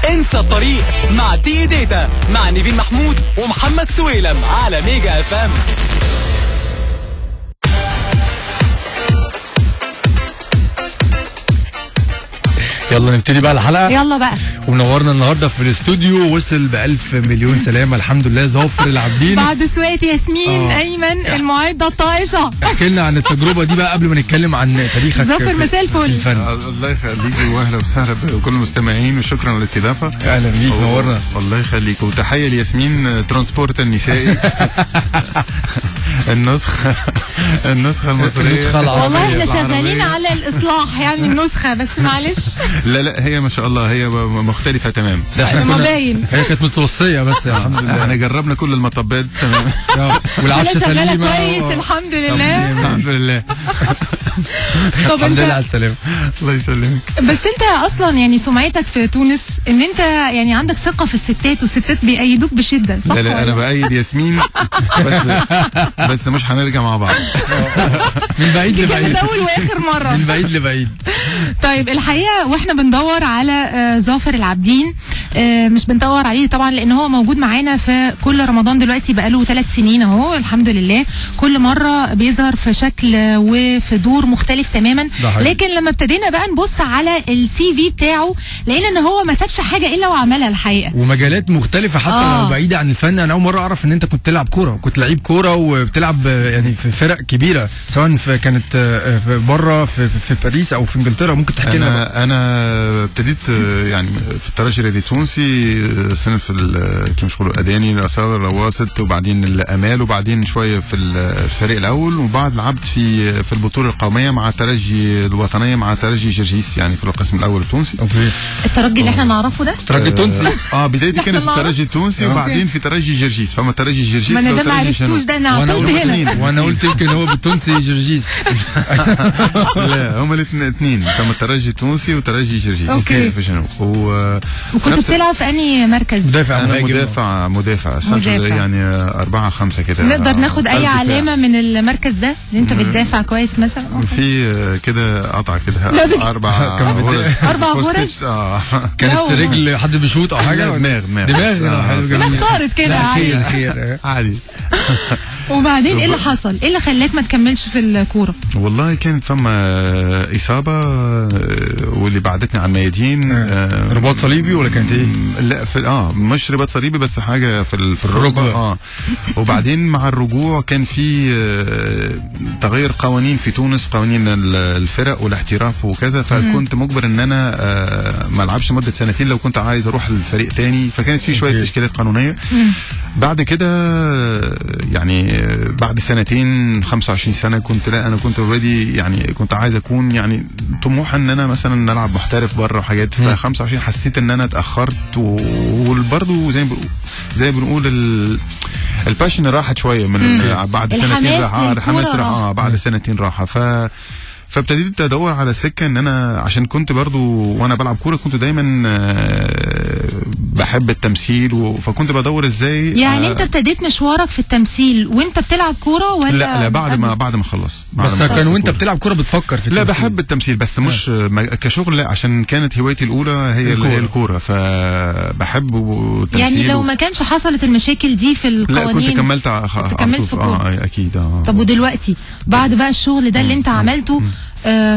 انسى الطريق مع تي داتا مع نيفين محمود ومحمد سويلم على ميجا اف ام. يلا نبتدي بقى الحلقة. يلا بقى. ومنورنا النهارده في الاستوديو، وصل بألف مليون سلامة الحمد لله ظافر العابدين بعد سواقة ياسمين ايمن المعدة الطائشة. احكي لنا عن التجربة دي بقى قبل ما نتكلم عن تاريخك. ظافر مساء الفل. الله يخليك واهلا وسهلا بكل المستمعين وشكرا على الاستضافة. اهلا بيك نورنا. الله يخليك وتحية لياسمين ترانسبورت النسائي. النسخة المصرية. والله احنا شغالين على الاصلاح يعني النسخة بس معلش. لا هي ما شاء الله هي مختلفة تمام. باين. هي كانت متوصية بس الحمد لله. احنا جربنا كل المطبات تمام. والعفش سليمة كويس الحمد لله. الحمد لله. طب الحمد لله على السلامة. الله يسلمك. بس انت اصلا يعني سمعتك في تونس ان انت يعني عندك ثقة في الستات والستات بيأيدوك بشدة صح؟ لا انا بأيد ياسمين بس مش هنرجع مع بعض. من بعيد لبعيد. ده اول واخر مرة. من بعيد لبعيد. طيب الحقيقة واحنا بندور على ظافر العابدين، مش بندور عليه طبعا لان هو موجود معانا في كل رمضان دلوقتي بقاله 3 سنين اهو الحمد لله. كل مرة بيظهر في شكل وفي دور مختلف تماما. لكن لما ابتدينا بقى نبص على السي في بتاعه لقينا ان هو ما سابش حاجة الا وعملها الحقيقة. ومجالات مختلفة حتى لو بعيدة عن الفن. انا اول مرة اعرف ان انت كنت تلعب كورة، كنت لعيب كورة وبتلعب يعني في فرق كبيرة سواء كانت في بره في باريس او في انجلترا. ممكن تحكي لنا؟ انا ابتديت يعني في الترجي الرياضي التونسي صنف كيف بيقولوا اداني الاثار الواسط وبعدين الامال وبعدين شويه في الفريق الاول وبعد لعبت في البطوله القوميه مع الترجي الوطنيه مع ترجي جرجيس يعني في القسم الاول التونسي. اوكي. الترجي اللي احنا نعرفه ده الترجي التونسي. بدايتي كانت في الترجي التونسي وبعدين في ترجي جرجيس. فما ترجي جرجيس ما انا ده ما عرفتوش ده انا عطلت هنا وانا قلت يمكن هو بالتونسي جرجيس. لا هما الاثنين كانوا الترجي التونسي وترجي جرجيس. اوكي. في جنوب وكنت بتلعب في انهي مركز؟ مدافع يعني 4-5 كده. نقدر ناخد اي علامه من المركز ده اللي انت بتدافع كويس مثلا؟ في كده قطع كده 4 غرز. كانت رجل حد بيشوط او حاجه؟ دماغ طارت كده عادي. وبعدين ايه اللي حصل؟ ايه اللي خلاك ما تكملش في الكوره؟ والله كانت فما اصابه واللي بعدتني عن الميادين. رباط صليبي ولا كانت ايه؟ لا في مش رباط صليبي بس حاجه في الركبه. وبعدين مع الرجوع كان في تغير قوانين في تونس، قوانين الفرق والاحتراف وكذا. فكنت مجبر ان انا ما العبش مده 2 سنين لو كنت عايز اروح لفريق تاني. فكانت في شويه اشكاليات قانونيه. بعد كده يعني بعد 2 25 سنه انا كنت اوريدي يعني كنت عايز اكون يعني طموح ان انا مثلا العب محترف بره وحاجات. ف 25 حسيت ان انا اتاخرت وبرضه زي ما بنقول الباشن راحت شويه من بعد 2 سنين راح الحماس راح بعد 2 سنين راح. فابتديت ادور على سكه ان انا عشان كنت برضو وانا بلعب كوره كنت دايما بحب التمثيل فكنت بدور ازاي يعني انت ابتديت مشوارك في التمثيل وانت بتلعب كوره ولا؟ لا بعد ما خلصت. بس كان وانت بتلعب كوره بتفكر في التمثيل؟ لا بحب التمثيل بس مش كشغل. لا عشان كانت هوايتي الاولى هي الكوره فبحب التمثيل. يعني لو ما كانش حصلت المشاكل دي في القوانين لا كنت كملت في كوره. اكيد. طب ودلوقتي بعد بقى الشغل ده اللي انت عملته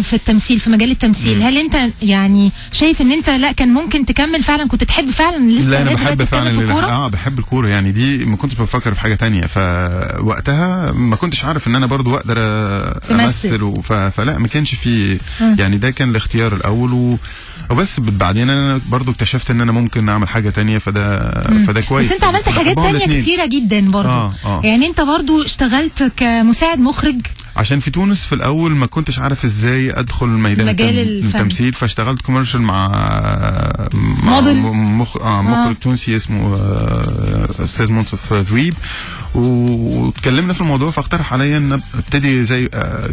في التمثيل في مجال التمثيل هل انت يعني شايف ان انت لا كان ممكن تكمل فعلا؟ كنت تحب فعلا لسه؟ لا انا بحب فعلا بحب الكوره يعني دي ما كنتش بفكر في حاجه تانية. فوقتها ما كنتش عارف ان انا برضو اقدر امثل فلا ما كانش في يعني ده كان الاختيار الاول وبس. بعدين انا برضو اكتشفت ان انا ممكن اعمل حاجه تانية فده كويس. بس انت عملت حاجات تانية كتيره جدا برضو. يعني انت برضو اشتغلت كمساعد مخرج عشان في تونس في الاول ما كنتش عارف ازاي ادخل ميدان التمثيل. فاشتغلت كوميرشال مع مخرج تونسي اسمه استاذ منصف ذويب واتكلمنا في الموضوع فاقترح عليا ان ابتدي زي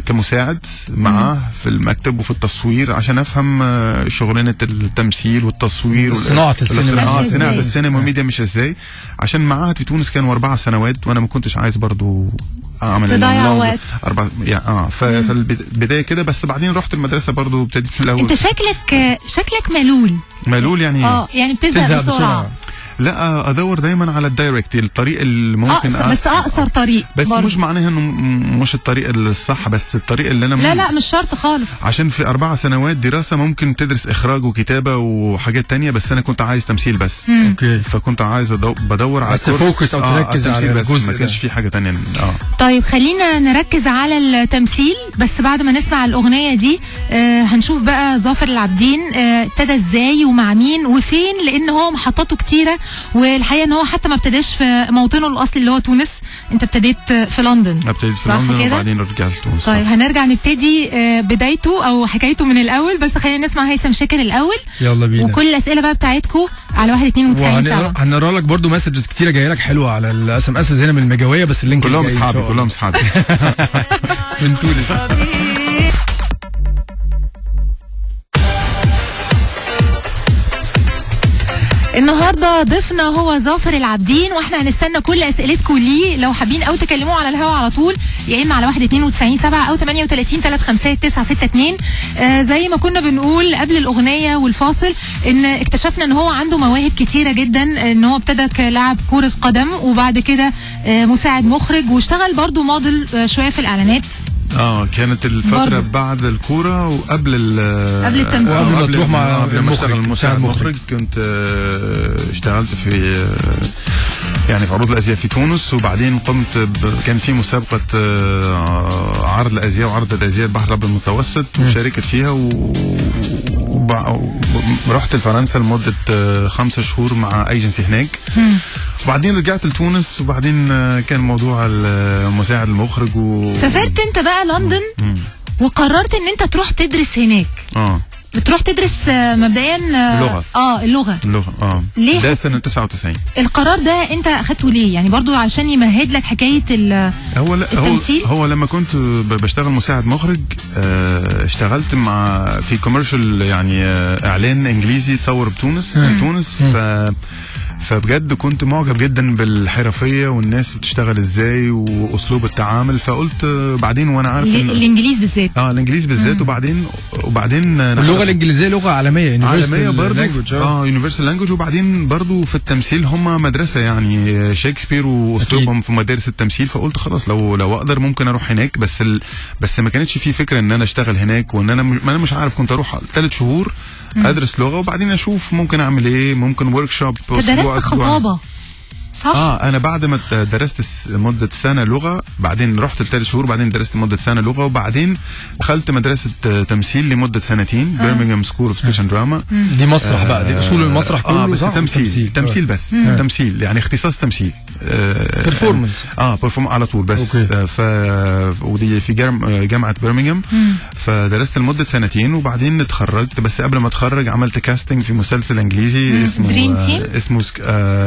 كمساعد معاه في المكتب وفي التصوير عشان افهم شغلانه التمثيل والتصوير صناعه السينما. صناعه السينما والميديا مش ازاي. عشان معاهد في تونس كانوا 4 سنوات وانا ما كنتش عايز برضو اعمل تضيع وقت. يعني فالبدايه كده. بس بعدين رحت المدرسه برضو ابتديت من الاول. انت شكلك ملول ملول يعني يعني بتزهق بسرعه. لا ادور دايما على الدايركت، الطريق اللي ممكن بس اقصر طريق بس برضه. مش معناها انه مش الطريق الصح، بس الطريق اللي انا لا مش شرط خالص، عشان في 4 سنوات دراسه ممكن تدرس اخراج وكتابه وحاجات تانية، بس انا كنت عايز تمثيل بس. اوكي. فكنت عايز بدور على تفوكس او تركز على بس الجزء ما كانش في حاجه تانية. طيب خلينا نركز على التمثيل، بس بعد ما نسمع الاغنيه دي هنشوف بقى ظافر العابدين ابتدى ازاي ومع مين وفين، لان هو محطاته كتيره، والحقيقه ان هو حتى ما ابتداش في موطنه الاصلي اللي هو تونس. انت ابتديت في لندن. ابتديت في لندن وبعدين رجعت تونس. طيب هنرجع نبتدي بدايته او حكايته من الاول، بس خلينا نسمع هيثم شاكر الاول. يلا بينا. وكل الاسئله بقى بتاعتكم على 192. هنقرا لك برضو مسجز كتيره جايه لك حلوه على الاس ام اس هنا من المجاويه، بس اللينك كلهم اصحابي من تونس. النهارده ضيفنا هو ظافر العابدين، واحنا هنستنى كل اسئلتكم ليه لو حابين او تكلموه على الهوا على طول، يا اما على 192.7 او 38 زي ما كنا بنقول قبل الاغنيه والفاصل، ان اكتشفنا ان هو عنده مواهب كتيره جدا، ان هو ابتدى كلاعب كره قدم وبعد كده مساعد مخرج، واشتغل برضو موديل شويه في الاعلانات. كانت الفترة بعد الكورة وقبل التمثيل، وقبل ما تروح مع اشتغل مساعد مخرج. كنت اشتغلت في يعني في عروض الازياء في تونس، وبعدين قمت كان في مسابقة عرض الازياء وعرض الازياء البحر الابيض المتوسط، وشاركت فيها ورحت لفرنسا لمدة 5 شهور مع ايجنسي هناك. وبعدين رجعت لتونس، وبعدين كان موضوع المساعد المخرج سافرت انت بقى لندن وقررت ان انت تروح تدرس هناك. بتروح تدرس مبدئيا اللغة. ليه؟ ده سنة 99. القرار ده انت اخدته ليه؟ يعني برضو عشان يمهد لك حكاية التمثيل؟ هو لما كنت بشتغل مساعد مخرج اشتغلت في كوميرشال، يعني اعلان انجليزي تصور بتونس فبجد كنت معجب جدا بالحرفية والناس بتشتغل ازاي واسلوب التعامل، فقلت بعدين وانا عارف الانجليز بالذات. الانجليز بالذات. وبعدين اللغة الانجليزية لغة عالمية برضه يونيفرسال لانجوج. وبعدين برضه في التمثيل هم مدرسة، يعني شكسبير واسلوبهم في مدارس التمثيل، فقلت خلاص لو اقدر ممكن اروح هناك، بس ما كانتش في فكرة ان انا اشتغل هناك، وان انا مش عارف. كنت اروح 3 شهور ادرس لغه وبعدين اشوف ممكن اعمل ايه، ممكن ورك شوب. درست خطابه صح؟ انا بعد ما درست مده سنه لغه، بعدين رحت ل3 شهور، بعدين درست مده سنه لغه، وبعدين دخلت مدرسه تمثيل لمده 2 سنين، بيرمنغهام سكول اوف سبيتش اند دراما. دي مسرح بقى، دي اصول المسرح كله. بس تمثيل بس. تمثيل يعني اختصاص تمثيل، بيرفورمانس. على طول بس. ودي في جامعه بيرمنغهام. فدرست لمده 2 سنين وبعدين اتخرجت. بس قبل ما اتخرج عملت كاستنج في مسلسل انجليزي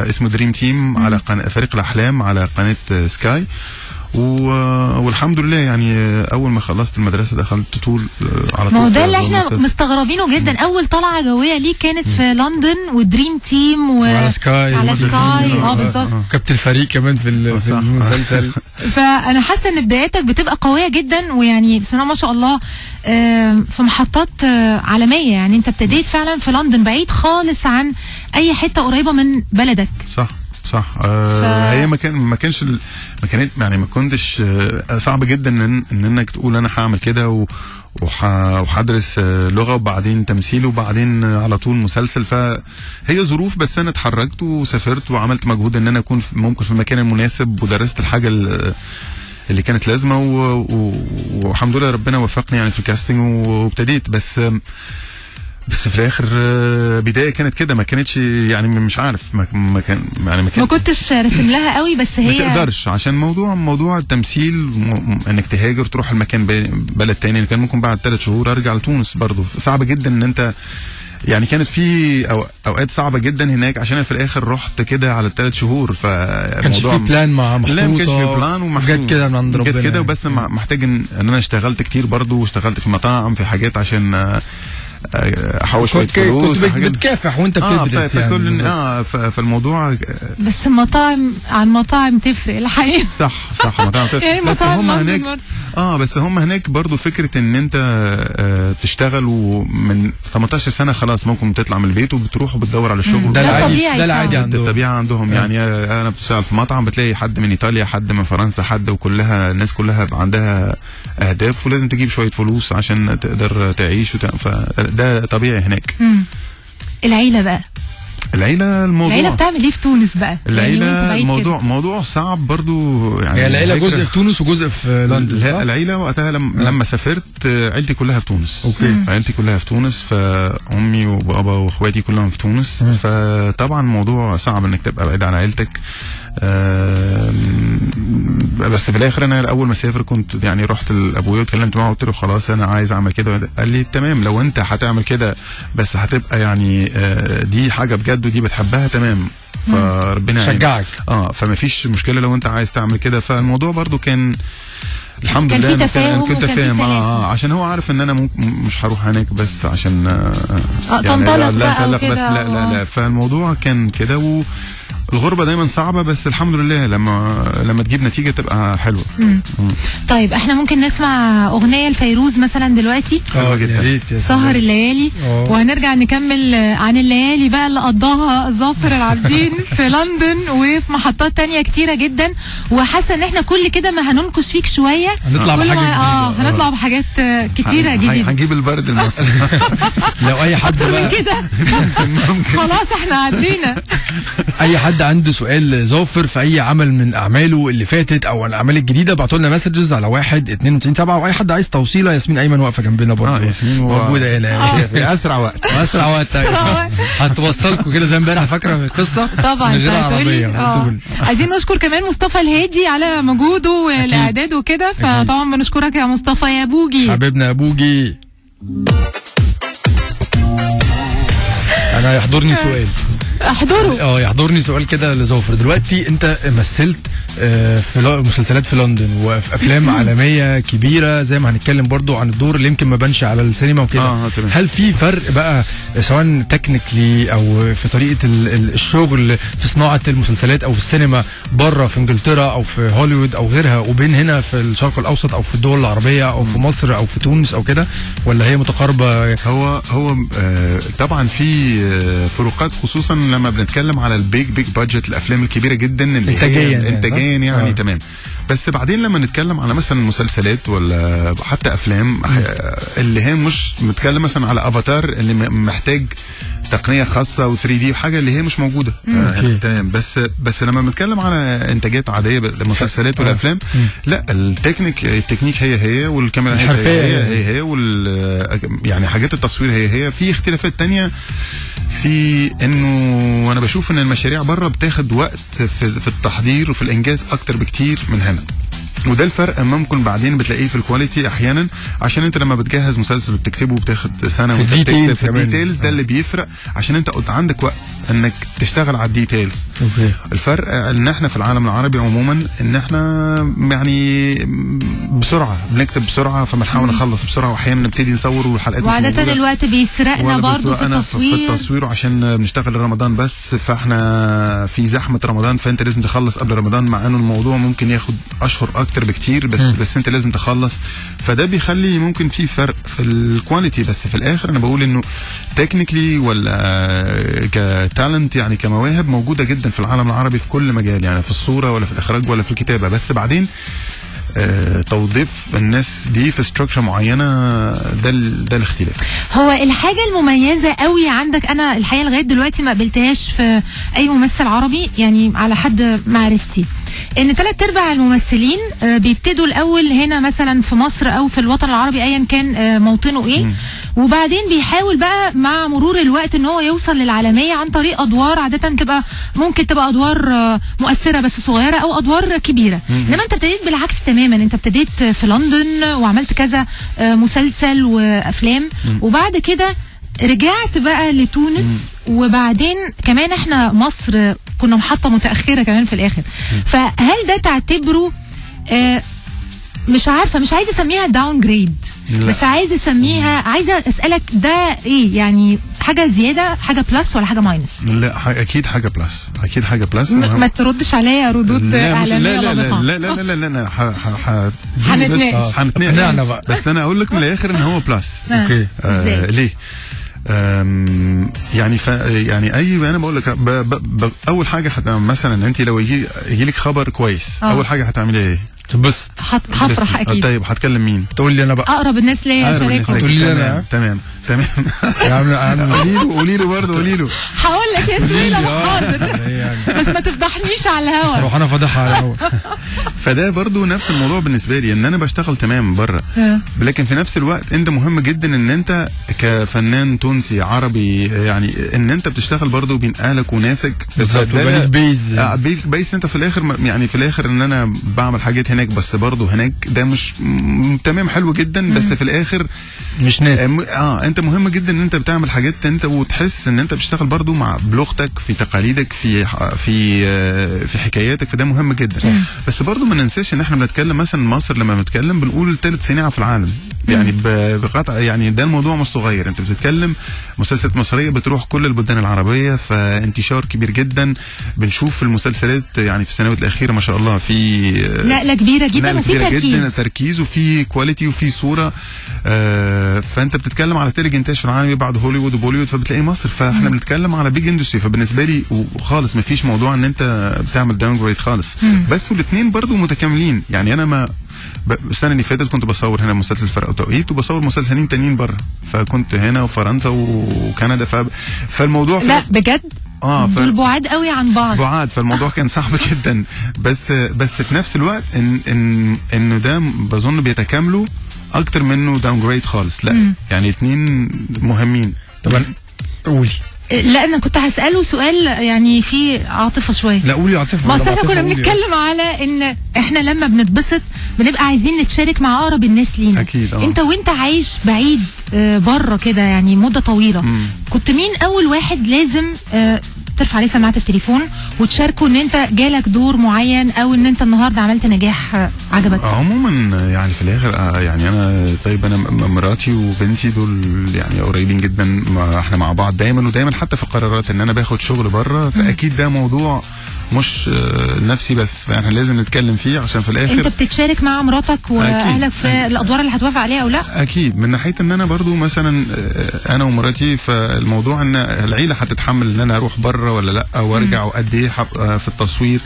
اسمه دريم تيم على فريق الاحلام على قناه سكاي. والحمد لله يعني اول ما خلصت المدرسه دخلت طول على طول. ما هو ده اللي احنا مستغربينه جدا. اول طلعه جويه ليك كانت في لندن ودريم تيم وعلى سكاي. بالظبط. كابتن الفريق كمان في المسلسل. فانا حاسه ان بداياتك بتبقى قويه جدا، ويعني بسم الله ما شاء الله في محطات عالميه. يعني انت ابتديت فعلا في لندن بعيد خالص عن اي حته قريبه من بلدك. صح. هي ما كنتش صعب جدا ان انك تقول انا هعمل كده وهدرس لغه وبعدين تمثيل وبعدين على طول مسلسل. فهي ظروف، بس انا اتحركت وسافرت وعملت مجهود ان انا اكون ممكن في المكان المناسب، ودرست الحاجه اللي كانت لازمه والحمد لله ربنا وفقني يعني في الكاستنج وابتديت. بس في الاخر بدايه كانت كده، ما كانتش يعني مش عارف ما كنتش راسم لها قوي. بس هي ما تقدرش عشان موضوع التمثيل انك تهاجر تروح المكان بلد تاني. كان ممكن بعد 3 شهور ارجع لتونس، برضو صعب جدا ان انت يعني كانت في اوقات صعبه جدا هناك، عشان في الاخر رحت كده على 3 شهور. كانش في بلان محطوطه. لا ما كانش في بلان جت كده من عند ربنا. جت كده وبس. محتاج ان انا اشتغلت كتير برضو، واشتغلت في مطاعم في حاجات عشان احوش شويه فلوس. كنت بتكافح وانت بتدرس يعني. فالموضوع بس المطاعم عن مطاعم تفرق الحقيقه. صح مطاعم تفرق. يعني بس هم هناك بس هم هناك برضو فكره ان انت تشتغل ومن 18 سنه خلاص ممكن تطلع من البيت وبتروح وبتدور على شغل. ده العادي عندهم. الطبيعه عندهم يعني. انا بشتغل في مطعم بتلاقي حد من ايطاليا، حد من فرنسا، حد، وكلها الناس كلها عندها اهداف ولازم تجيب شويه فلوس عشان تقدر تعيش فده طبيعي هناك. العيله بقى، العيله بتعمل ايه في تونس بقى؟ العيله يعني موضوع صعب برضو يعني. هي العيله جزء في تونس وجزء في لندن. لا العيله وقتها لما سافرت عيلتي كلها في تونس. اوكي. عيلتي كلها في تونس، فامي وبابا واخواتي كلهم في تونس. فطبعا موضوع صعب انك تبقى بعيد عن عيلتك. بس في الاخر انا اول ما اسافر كنت يعني رحت لابويا واتكلمت معاه وقلت له خلاص انا عايز اعمل كده. قال لي تمام، لو انت هتعمل كده بس هتبقى يعني دي حاجه بجد ودي بتحبها تمام، فربنا شجعك. فما فيش مشكله لو انت عايز تعمل كده. فالموضوع برضو كان الحمد لله كنت فاهم عشان هو عارف ان انا مش هروح هناك بس عشان يعني تنطلق بقى بس لا فالموضوع كان كده. الغربة دايما صعبة بس الحمد لله لما تجيب نتيجة تبقى حلوة. طيب احنا ممكن نسمع اغنية لفيروز مثلا دلوقتي؟ جدا. سهر الليالي. وهنرجع نكمل عن الليالي بقى اللي قضاها ظافر العابدين في لندن وفي محطات تانية كتيرة جدا. وحاسة ان احنا كل كده ما هننقص فيك شوية هنطلع بحاجة هنطلع بحاجات كتيرة جديدة. هنجيب البرد المصري. لو اي حد اكتر من كده خلاص احنا عدينا. اي حد عنده سؤال لظافر في اي عمل من اعماله اللي فاتت او الاعمال الجديده ابعتوا لنا مسجز على 1227. واي حد عايز توصيله ياسمين ايمن واقفه جنبنا برضه. ياسمين موجوده هنا في اسرع وقت. هتوصلكم كده زي امبارح، فاكره في القصه طبعا. غير عربيه. عايزين نشكر كمان مصطفى الهادي على مجهوده والاعداد وكده. فطبعا بنشكرك يا مصطفى يا بوجي حبيبنا يا بوجي. انا يحضرني سؤال يحضرني سؤال كده لظافر. دلوقتي انت مثلت في مسلسلات في لندن وفي افلام عالميه كبيره زي ما هنتكلم برضو عن الدور اللي يمكن ما بانش على السينما وكده. هل في فرق بقى سواء تكنيكلي او في طريقه الشغل في صناعه المسلسلات او في السينما بره في انجلترا او في هوليوود او غيرها وبين هنا في الشرق الاوسط او في الدول العربيه او في مصر او في تونس او كده، ولا هي متقاربه؟ هو طبعا في فروقات، خصوصا لما بنتكلم على البيج بادجت، الافلام الكبيره جدا اللي انتاجيا يعني تمام. بس بعدين لما نتكلم على مثلا مسلسلات ولا حتى افلام اللي هي مش متكلم مثلا على افاتار اللي محتاج تقنيه خاصه و3 دي وحاجه اللي هي مش موجوده تمام. بس لما بنتكلم على انتاجات عاديه للمسلسلات والافلام لا التكنيك هي والكاميرا هي يعني حاجات التصوير هي في اختلافات تانية في انه انا بشوف ان المشاريع بره بتاخد وقت في التحضير وفي الانجاز اكتر بكتير من هنا. وده الفرق ممكن بعدين بتلاقيه في الكواليتي احيانا، عشان انت لما بتجهز مسلسل وبتكتبه بتاخد سنه وانت بتكتب في الديتيلز. ده اللي بيفرق عشان انت عندك وقت انك تشتغل على الديتيلز. الفرق ان احنا في العالم العربي عموما ان احنا يعني بسرعه بنكتب بسرعه فبنحاول نخلص بسرعه، واحيانا نبتدي نصور والحلقات وعاده الوقت بيسرقنا برضه في التصوير عشان بنشتغل رمضان بس، فاحنا في زحمه رمضان فانت لازم تخلص قبل رمضان، مع انه الموضوع ممكن ياخد اشهر اكتر بكتير بس انت لازم تخلص. فده بيخلي ممكن في فرق في الكواليتي. بس في الاخر انا بقول انه تكنيكلي ولا كتالنت يعني كمواهب موجوده جدا في العالم العربي في كل مجال، يعني في الصوره ولا في الاخراج ولا في الكتابه. بس بعدين توظيف الناس دي في ستراكشر معينه ده الاختلاف. هو الحاجه المميزه قوي عندك انا الحقيقه لغايه دلوقتي ما قابلتهاش في اي ممثل عربي يعني على حد معرفتي، ان 3/4 الممثلين بيبتدوا الاول هنا مثلا في مصر او في الوطن العربي ايا كان موطنه ايه، وبعدين بيحاول بقى مع مرور الوقت ان هو يوصل للعالميه عن طريق ادوار عاده ممكن تبقى ادوار مؤثره بس صغيره او ادوار كبيره. انما انت ابتديت بالعكس تماما، انت ابتديت في لندن وعملت كذا مسلسل وافلام وبعد كده رجعت بقى لتونس، وبعدين كمان احنا مصر كنا محطة متأخرة كمان في الآخر. فهل ده تعتبره مش عارفة، مش عايزة اسميها داون جريد، بس عايزه اسميها، عايزه اسالك ده ايه يعني، حاجه زياده، حاجه بلس ولا حاجه ماينس؟ لا اكيد حاجه بلس، اكيد حاجه بلس. ما تردش عليا ردود اعلاميه لا لطيفه. لا لا لا لا لا هنتناقش. هنتناقش بس انا اقول لك من الاخر ان هو بلس. اوكي. ليه؟ يعني يعني انا بقول لك اول حاجه مثلا انت لو يجي لك خبر كويس، اول حاجه هتعملي ايه؟ بس هفرح اكيد. طيب هتكلم مين؟ تقول لي انا بقى. اقرب الناس ليا شاركهم. تقول لي انا. تمام يا عم قولي له برضه قولي له. هقول لك يا سويلم حاضر، بس ما تفضحنيش على الهوا. روح انا فضحها على الهوا. فده برضو نفس الموضوع بالنسبه لي، ان انا بشتغل تمام بره، لكن في نفس الوقت انت مهم جدا ان انت كفنان تونسي عربي يعني ان انت بتشتغل برضو بين اهلك وناسك. بالظبط. بيز بيز انت في الاخر يعني في الاخر ان انا بعمل حاجات هناك، بس برضو هناك ده مش تمام حلو جدا، بس في الاخر مش ناس. انت مهم جدا ان انت بتعمل حاجات انت وتحس ان انت بتشتغل برضو مع بلغتك، في تقاليدك، في حكاياتك، فده مهم جدا. بس برضو ما ننساش ان احنا بنتكلم مثلا مصر، لما بنتكلم بنقول ثالث صناعه في العالم يعني بقطع، يعني ده الموضوع مش صغير. انت بتتكلم مسلسلات مصريه بتروح كل البلدان العربيه، فانتشار كبير جدا. بنشوف المسلسلات يعني في السنوات الاخيره ما شاء الله في نقله كبيره جدا، وفي تركيز وفي كواليتي وفي صوره. فانت بتتكلم على تالت انتاج في العالم بعد هوليوود وبوليوود، فبتلاقي مصر، فاحنا بنتكلم على بيج اندستري. فبالنسبه لي خالص ما فيش موضوع ان انت بتعمل داون جريد خالص. بس والاثنين برضو متكاملين. يعني انا ما السنه اللي فاتت كنت بصور هنا مسلسل فرق وتوقيت، وبصور مسلسلين تانيين بره، فكنت هنا وفرنسا وكندا. فالموضوع لا بجد دول بعاد قوي عن بعض، بعاد، فالموضوع كان صعب جدا. بس في نفس الوقت انه ده بظن بيتكاملوا اكتر منه داون جريد خالص. لا يعني اتنين مهمين. طبعا قولي. لا انا كنت هساله سؤال يعني فيه عاطفه شويه. لا قولي عاطفه. ما احنا كنا بنتكلم على ان احنا لما بنتبسط بنبقى عايزين نتشارك مع اقرب الناس لينا. اكيد. انت وانت عايش بعيد بره كده يعني مده طويله، كنت مين اول واحد لازم ترفع عليه سماعه التليفون وتشاركه ان انت جالك دور معين، او ان انت النهارده عملت نجاح عجبك؟ عموما يعني في الاخر يعني انا طيب انا مراتي وبنتي دول يعني قريبين جدا، احنا مع بعض دايما ودايما، حتى في القرارات ان انا باخد شغل بره، فاكيد ده موضوع مش نفسي بس، فاحنا لازم نتكلم فيه عشان في الاخر انت بتتشارك مع مراتك واهلك في الادوار اللي هتوافق عليها او لا؟ اكيد. من ناحيه ان انا برضو مثلا انا ومراتي، فالموضوع ان العيله هتتحمل ان انا اروح بره ولا لا، وارجع وقد ايه في التصوير،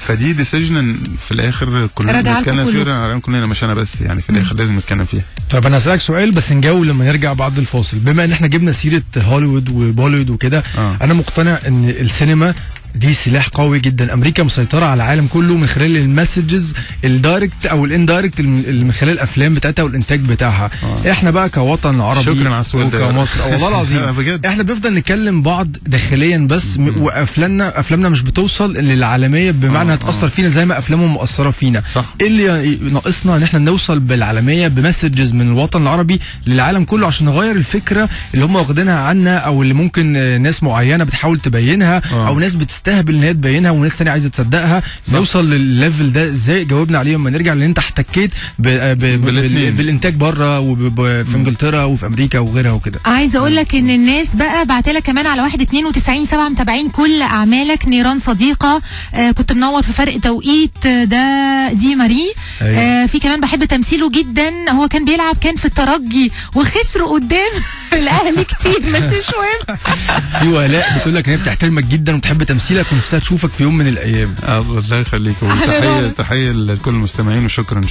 فدي ديسيجن في الاخر كلنا بنتكلم فيها كلنا، مش انا بس، يعني في الاخر لازم نتكلم فيها. طيب انا هسألك سؤال بس نجاوب لما نرجع بعد الفاصل. بما ان احنا جبنا سيره هوليوود وبوليوود وكده، انا مقتنع ان السينما دي سلاح قوي جدا. امريكا مسيطره على العالم كله من خلال المسجز الدايركت او الاندايركت، من خلال الافلام بتاعتها والانتاج بتاعها. احنا بقى كوطن عربي، شكرا على السؤال ده وكمصر والله العظيم احنا بنفضل نتكلم بعض داخليا بس، وافلامنا مش بتوصل للعالميه بمعنى هتاثر فينا زي ما افلامهم مؤثره فينا. صح. ايه اللي ناقصنا؟ ان احنا نوصل بالعالميه بمسجز من الوطن العربي للعالم كله، عشان نغير الفكره اللي هم واخدينها عنا، او اللي ممكن ناس معينه بتحاول تبينها، او ناس تستهبل ان هي تبينها وناس ثانيه عايزه تصدقها. نوصل للليفل ده ازاي؟ جاوبنا عليه لما نرجع، لان انت احتكيت بالانتاج بره وفي انجلترا وفي امريكا وغيرها وكده. عايزه اقول لك ان الناس بقى بعتلك كمان على 192.7 متابعين كل اعمالك. نيران صديقه كنت منور في فرق توقيت، دي ماري. أيوة. في كمان بحب تمثيله جدا، هو كان بيلعب كان في الترجي وخسروا قدام الاهلي كتير بس مش مهم. في ولاء بتقول لك ان هي بتحترمك جدا وتحب تمثيلك ونفسها تشوفك في يوم من الايام. الله يخليك، تحيه لكل المستمعين، وشكرا.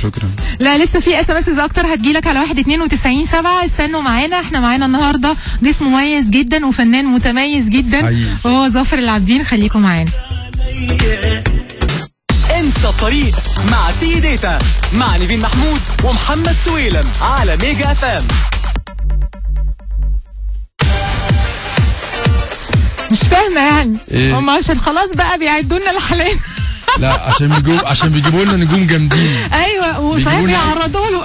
لا لسه في SMS اكتر هتجيلك على 192.7. استنوا معانا، احنا معانا النهارده ضيف مميز جدا وفنان متميز جدا، وهو ظافر العابدين. خليكم معانا. انسى الطريق مع تي داتا مع نيفين محمود ومحمد سويلم على ميجا اف ام. مش فاهمه يعني هم عشان خلاص بقى بيعدوا لنا الحلال. لا عشان بيجيبوا لنا نجوم جامدين. ايوه وصحيح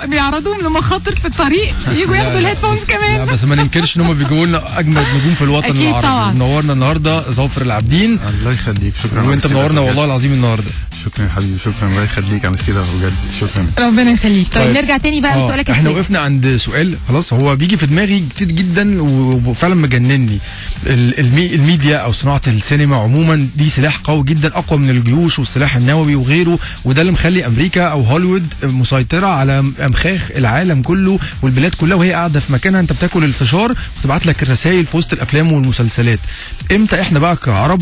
بيعرضوهم لمخاطر في الطريق، يجوا ياخدوا الهيدفونز كمان. لا بس ما ننكرش ان هم بيجيبوا لنا اجمد نجوم في الوطن العربي. منورنا النهارده ظافر العابدين. الله يخليك، شكرا. وانت منورنا والله العظيم النهارده. شكرا يا حبيبي، شكرا، الله يخليك على الاستضافه بجد، شكرا. ربنا يخليك. طيب نرجع تاني بقى لسؤالك. احنا وقفنا عند سؤال خلاص هو بيجي في دماغي كتير جدا وفعلا مجنني. الميديا او صناعه السينما عموما دي سلاح قوي جدا، اقوى من الجيوش والسلاح النووي وغيره، وده اللي مخلي امريكا او هوليوود مسيطره على امخاخ العالم كله والبلاد كلها، وهي قاعده في مكانها انت بتاكل الفشار وتبعت لك الرسائل في وسط الافلام والمسلسلات. امتى احنا بقى كعرب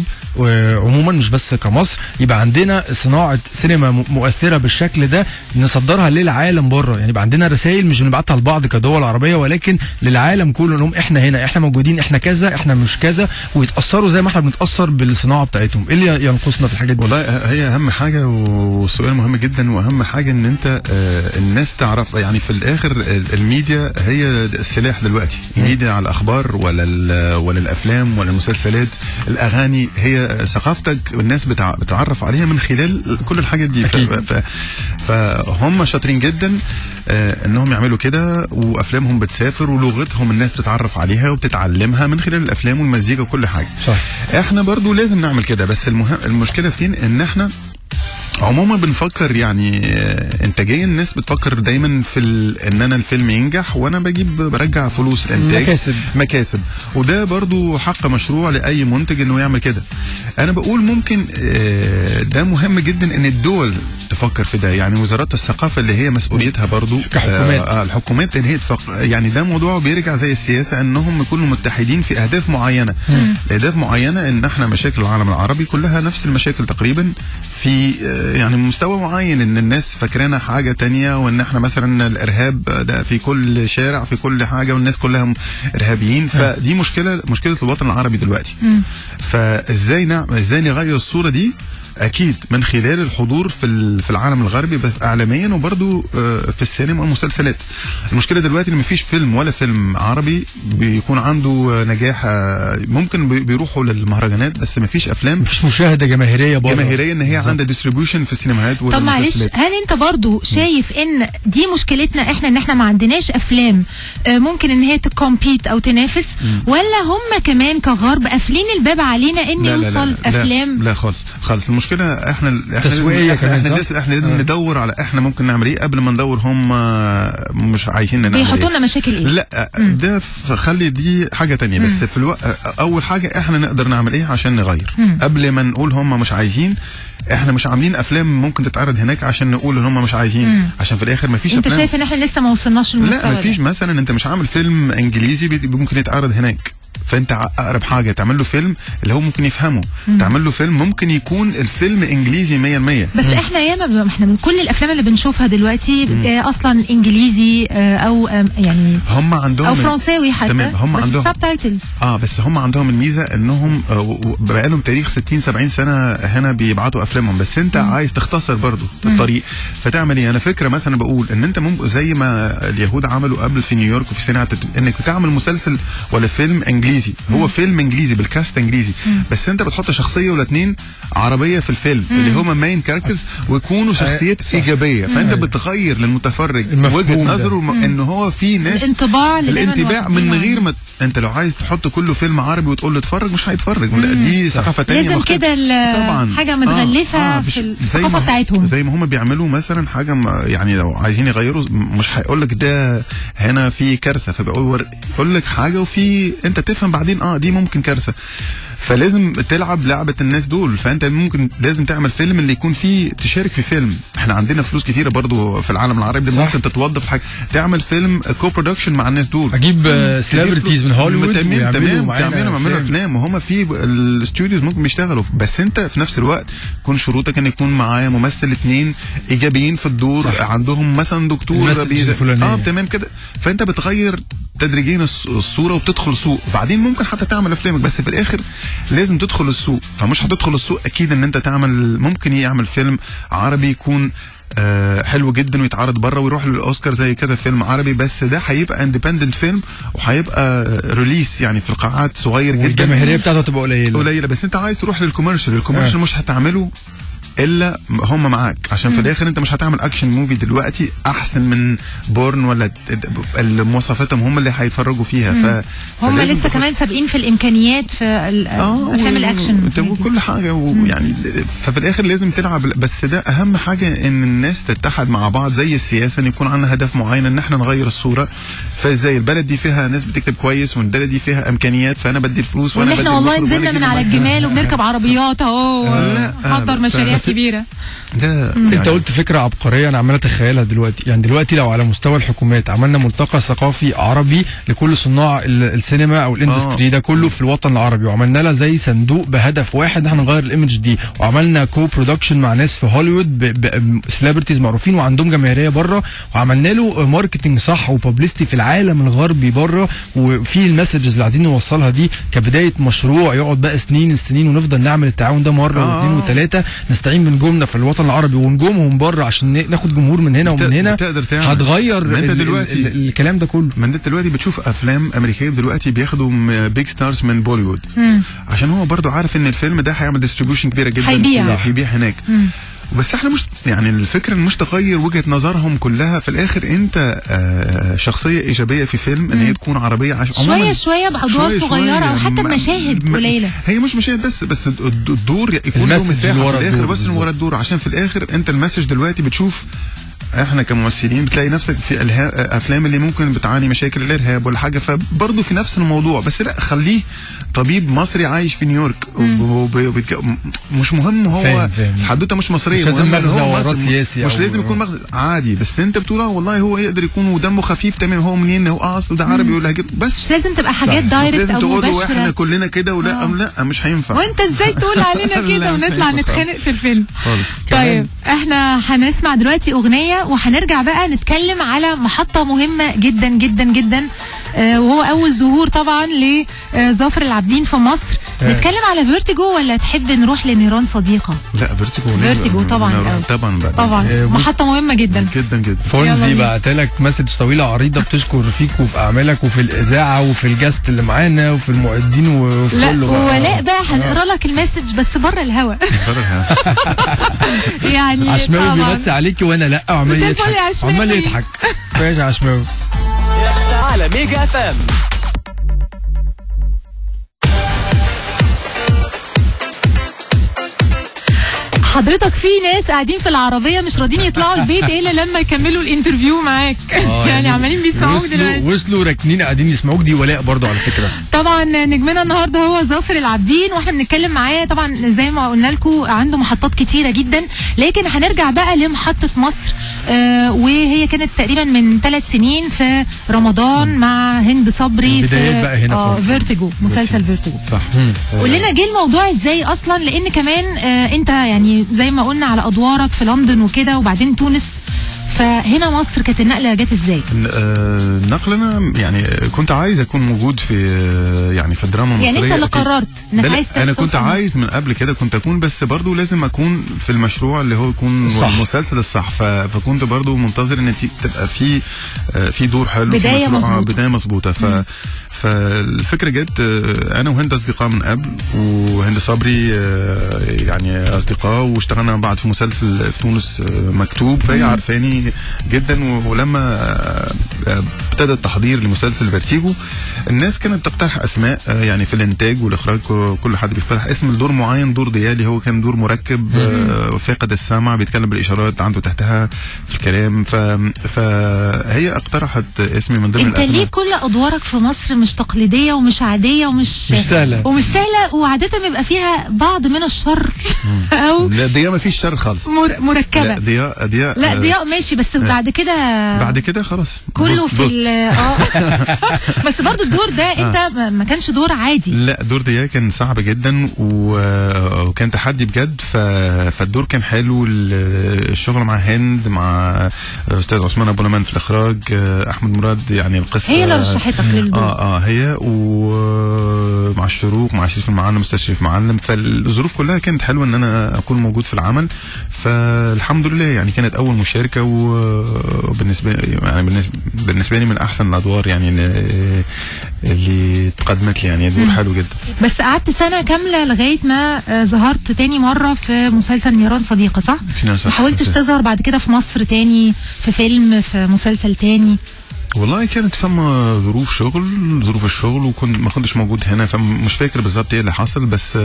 عموما مش بس كمصر يبقى عندنا صناعه سينما مؤثره بالشكل ده نصدرها للعالم بره؟ يعني يبقى عندنا رسائل مش بنبعتها لبعض كدول عربيه ولكن للعالم كله، انهم احنا هنا، احنا موجودين، احنا كذا، احنا مش كذا، ويتاثروا زي ما احنا بنتاثر بالصناعه بتاعتهم. ايه اللي ينقصنا في الحاجات دي؟ والله هي اهم حاجه والسؤال مهم جدا، واهم حاجه ان انت الناس تعرف يعني في الاخر الميديا هي السلاح دلوقتي. الميديا على الاخبار ولا الافلام ولا المسلسلات، الاغاني، هي ثقافتك الناس بتعرف عليها من خلال كل الحاجات دي. فهم شاطرين جدا انهم يعملوا كده، وافلامهم بتسافر ولغتهم الناس بتتعرف عليها وبتتعلمها من خلال الافلام والمزيكا وكل حاجه. صح. احنا برضو لازم نعمل كده، بس المشكله فين؟ ان احنا عموما بنفكر يعني انتاجيا، الناس بتفكر دايما في ان انا الفيلم ينجح وانا برجع فلوس الانتاج، مكاسب، وده برضو حق مشروع لاي منتج انه يعمل كده. انا بقول ممكن ده مهم جدا ان الدول تفكر في ده، يعني وزارات الثقافه اللي هي مسؤوليتها برضو كحكومات الحكومات ان هي يعني ده موضوع بيرجع زي السياسه، انهم يكونوا متحدين في اهداف معينه. اهداف معينه ان احنا مشاكل العالم العربي كلها نفس المشاكل تقريبا، في يعني مستوى معين، ان الناس فاكرانا حاجه تانية، وان احنا مثلا الارهاب ده في كل شارع في كل حاجه والناس كلها ارهابيين. فدي مشكله الوطن العربي دلوقتي. فازاي ازاي نغير الصوره دي؟ اكيد من خلال الحضور في العالم الغربي اعلاميا، وبرضو في السينما والمسلسلات. المشكله دلوقتي ان مفيش فيلم ولا فيلم عربي بيكون عنده نجاح. ممكن بيروحوا للمهرجانات بس مفيش افلام، مفيش مشاهده جماهيريه بره، جماهيريه ان هي عندها ديستريبيوشن في السينماهات. طب معلش، هل انت برضو شايف ان دي مشكلتنا احنا، ان احنا ما عندناش افلام ممكن ان هي تكومبيت او تنافس، ولا هم كمان كغرب قافلين الباب علينا ان يوصل افلام؟ لا خالص. المشكله احنا لازم ندور على احنا ممكن نعمل ايه قبل ما ندور هم مش عايزين نعمل ايه. بيحطوا لنا مشاكل ايه؟ لا ده خلي دي حاجه تانية. بس في اول حاجه احنا نقدر نعمل ايه عشان نغير قبل ما نقول هم مش عايزين. احنا مش عاملين افلام ممكن تتعرض هناك عشان نقول ان هم مش عايزين، عشان في الاخر مفيش انت افلام. شايف ان احنا لسه ما وصلناش للمستوى؟ لا مفيش. مثلا انت مش عامل فيلم انجليزي ممكن يتعرض هناك، فانت اقرب حاجه تعمل له فيلم اللي هو ممكن يفهمه. تعمل له فيلم ممكن يكون الفيلم انجليزي 100%. بس احنا ياما احنا من كل الافلام اللي بنشوفها دلوقتي اصلا انجليزي او يعني هم عندهم او فرنساوي حتى، تمام. هم بس عندهم سبتايتلز. بس هم عندهم الميزه انهم بقالهم تاريخ 60-70 سنه هنا بيبعتوا افلامهم، بس انت عايز تختصر برضو الطريق. فتعمل ايه؟ انا فكره مثلا بقول ان انت زي ما اليهود عملوا قبل في نيويورك وفي سيناء، انك تعمل مسلسل ولا فيلم انجليزي، هو فيلم انجليزي بالكاست انجليزي، بس انت بتحط شخصيه ولا اتنين عربيه في الفيلم اللي هما مين كاركترز، ويكونوا شخصيات ايجابيه. فانت بتغير للمتفرج وجهه نظره ان هو في ناس الانطباع من غير ما انت لو عايز تحط كله فيلم عربي وتقول له اتفرج مش هيتفرج. دي ثقافه ثانيه لازم كده حاجه متغلفه في الثقافه بتاعتهم. زي ما هم بيعملوا مثلا حاجه يعني لو عايزين يغيروا مش هيقول لك ده هنا في كارثه، فبيقول لك حاجه وفي انت تفهم بعدين دي ممكن كارثه. فلازم تلعب لعبه الناس دول. فانت ممكن لازم تعمل فيلم اللي يكون فيه تشارك في فيلم. احنا عندنا فلوس كتيره برضو في العالم العربي ده، ممكن تتوظف حاجه تعمل فيلم كو برودكشن مع الناس دول. اجيب سيلبرتيز من هوليوود يعملوا افلام وهم في الاستوديوز ممكن بيشتغلوا. بس انت في نفس الوقت يكون شروطك ان يكون معايا ممثل 2 ايجابيين في الدور. صح. عندهم مثلا دكتور تمام كده. فانت بتغير تدريجيا الصوره وبتدخل سوق. وبعدين ممكن حتى تعمل افلامك، بس في الاخر لازم تدخل السوق. فمش هتدخل السوق اكيد ان انت تعمل، ممكن يعمل فيلم عربي يكون حلو جدا ويتعرض بره ويروح للاوسكار زي كذا فيلم عربي، بس ده هيبقى اندبندنت فيلم وهيبقى ريليس يعني في القاعات صغير جدا، والجماهيريه بتاعته تبقى قليله. بس انت عايز تروح للكوميرشال. مش هتعمله الا هم معاك، عشان في الاخر انت مش هتعمل اكشن موفي دلوقتي احسن من بورن ولا مواصفاتهم هم اللي هيتفرجوا فيها. هم لسه كمان سابقين في الامكانيات في افلام الاكشن وكل حاجه ويعني ففي الاخر لازم تلعب. بس ده اهم حاجه ان الناس تتحد مع بعض زي السياسه، ان يكون عندنا هدف معين ان احنا نغير الصوره. فازاي البلد دي فيها ناس بتكتب كويس والبلد دي فيها امكانيات، فانا بدي الفلوس وانا بدي احنا والله نزلنا من على الجمال وبنركب عربيات اهو حضر مشاريع كبيره. انت قلت فكره عبقريه انا عمال اتخيلها دلوقتي. يعني دلوقتي لو على مستوى الحكومات عملنا ملتقى ثقافي عربي لكل صناع السينما او الاندستري ده كله في الوطن العربي، وعملنا لها زي صندوق بهدف واحد احنا نغير الايمج دي، وعملنا كو برودكشن مع ناس في هوليوود سليبرتيز معروفين وعندهم جماهيريه بره، وعملنا له ماركتنج صح وببليستي في العالم الغربي بره، وفي المسجز اللي عايزين نوصلها دي كبدايه مشروع يقعد بقى سنين ونفضل نعمل التعاون ده مره واثنين وثلاثه، نستعين من نجومنا في الوطن العربي ونجومهم بره عشان ناخد جمهور من هنا ومن هنا. هتغير الكلام ده كله. ما انت دلوقتي بتشوف افلام امريكيه دلوقتي بياخدوا بيج ستارز من بوليوود عشان هو برضو عارف ان الفيلم ده هيعمل ديستريبيوشن كبيره جدا هيبيع هناك. بس احنا مش يعني الفكره مش تغير وجهه نظرهم كلها. في الاخر انت شخصيه ايجابيه في فيلم ان هي تكون عربيه شويه بادوار صغيره او حتى مشاهد قليله. هي مش مشاهد بس الدور يكون له مساحه في الاخر بس ورا الدور. عشان في الاخر انت المسج دلوقتي بتشوف احنا كممثلين بتلاقي نفسك في افلام اللي ممكن بتعاني مشاكل الارهاب ولا حاجه، فبرضه في نفس الموضوع. بس لا خليه طبيب مصري عايش في نيويورك مش مهم هو حدوته مش مصريه، مش لازم مغزى وراه سياسي، مش لازم يكون مغزى عادي. بس انت بتقول والله هو يقدر يكون ودمه خفيف تمام، هو منين هو اصله ده عربي ولا بس مش لازم تبقى حاجات دايركت او مباشره. لازم احنا كلنا كده ولا لا مش هينفع. وانت ازاي تقول علينا كده ونطلع نتخانق في الفيلم خالص. طيب احنا هنسمع دلوقتي اغنيه وهنرجع بقى نتكلم على محطه مهمه جدا جدا جدا وهو اول ظهور طبعا لظافر العابدين في مصر. نتكلم على فيرتيجو ولا تحب نروح لنيران صديقه؟ لا فيرتيجو طبعا محطه مهمه جدا جدا جدا. فونزي بعتلك مسج طويله عريضه بتشكر فيك وفي اعمالك وفي الاذاعه وفي الجاست اللي معانا وفي المؤدين وفي كله. ولاء بقى هنقرا لك المسج بس بره الهوا يعني عشماوي بيمسي عليكي وانا لا عمال يضحك ماشي عشماوي على ميجا اف ام. حضرتك في ناس قاعدين في العربيه مش راضيين يطلعوا البيت الا لما يكملوا الانترفيو معاك يعني عمالين بيسمعوك دلوقتي وصلوا راكنين قاعدين يسمعوك. دي ولاء برضو على فكره. طبعا نجمنا النهارده هو ظافر العابدين واحنا بنتكلم معاه. طبعا زي ما قلنا لكم عنده محطات كتيره جدا، لكن هنرجع بقى لمحطه مصر وهي كانت تقريبا من 3 سنين في رمضان مع هند صبري بدايات بقى هنا في فيرتيجو مسلسل فيرتيجو. صح. قول لنا جه الموضوع ازاي اصلا، لان كمان انت يعني زي ما قلنا على ادوارك في لندن وكده وبعدين تونس، فهنا مصر كانت النقله جت ازاي؟ نقلنا يعني كنت عايز اكون موجود في يعني في الدراما المصريه. يعني انت اللي قررت انك عايز انا كنت عايز من قبل كده كنت اكون، بس برضو لازم اكون في المشروع اللي هو يكون المسلسل الصح. فكنت برضو منتظر ان تبقى في دور حلو، بدايه مظبوطه. فالفكره جت انا وهند اصدقاء من قبل، وهند صبري يعني اصدقاء، واشتغلنا بعض في مسلسل في تونس مكتوب، فهي عارفاني جدا. ولما ابتدى التحضير لمسلسل فيرتيجو الناس كانت بتقترح اسماء يعني في الانتاج والاخراج كل حد بيقترح اسم لدور معين. دور ديالي هو كان دور مركب فاقد السمع بيتكلم بالاشارات عنده تحتها في الكلام، فهي اقترحت اسمي من ضمن الاسماء. انت ليه كل ادوارك في مصر مش تقليديه ومش عاديه ومش سهله وعاده بيبقى فيها بعض من الشر او لا ضياء ما فيش شر خالص مركبه. لا ضياء ماشي بس بعد كده خلاص كله في بس برضو الدور ده انت ما كانش دور عادي. لا دور ضياء كان صعب جدا وكان تحدي بجد. فالدور كان حلو. الشغل مع هند مع استاذ عثمان ابو لمن في الاخراج، احمد مراد يعني القصه هي اللي رشحتك للدور. هي ومع الشروق مع شريف المعلم استاذ شريف معلم. فالظروف كلها كانت حلوه ان انا اكون موجود في العمل. فالحمد لله يعني كانت اول مشاركه، وبالنسبه بالنسبه لي من احسن الادوار يعني اللي اتقدمت لي، يعني دور حلو جدا. بس قعدت سنه كامله لغايه ما ظهرت تاني مره في مسلسل نيران صديقه، صح؟ ما حاولتش تظهر بعد كده في مصر تاني في فيلم، في مسلسل تاني؟ والله كانت فما ظروف الشغل، وكنت ما كنتش موجود هنا، فمش فاكر بالظبط ايه اللي حصل. بس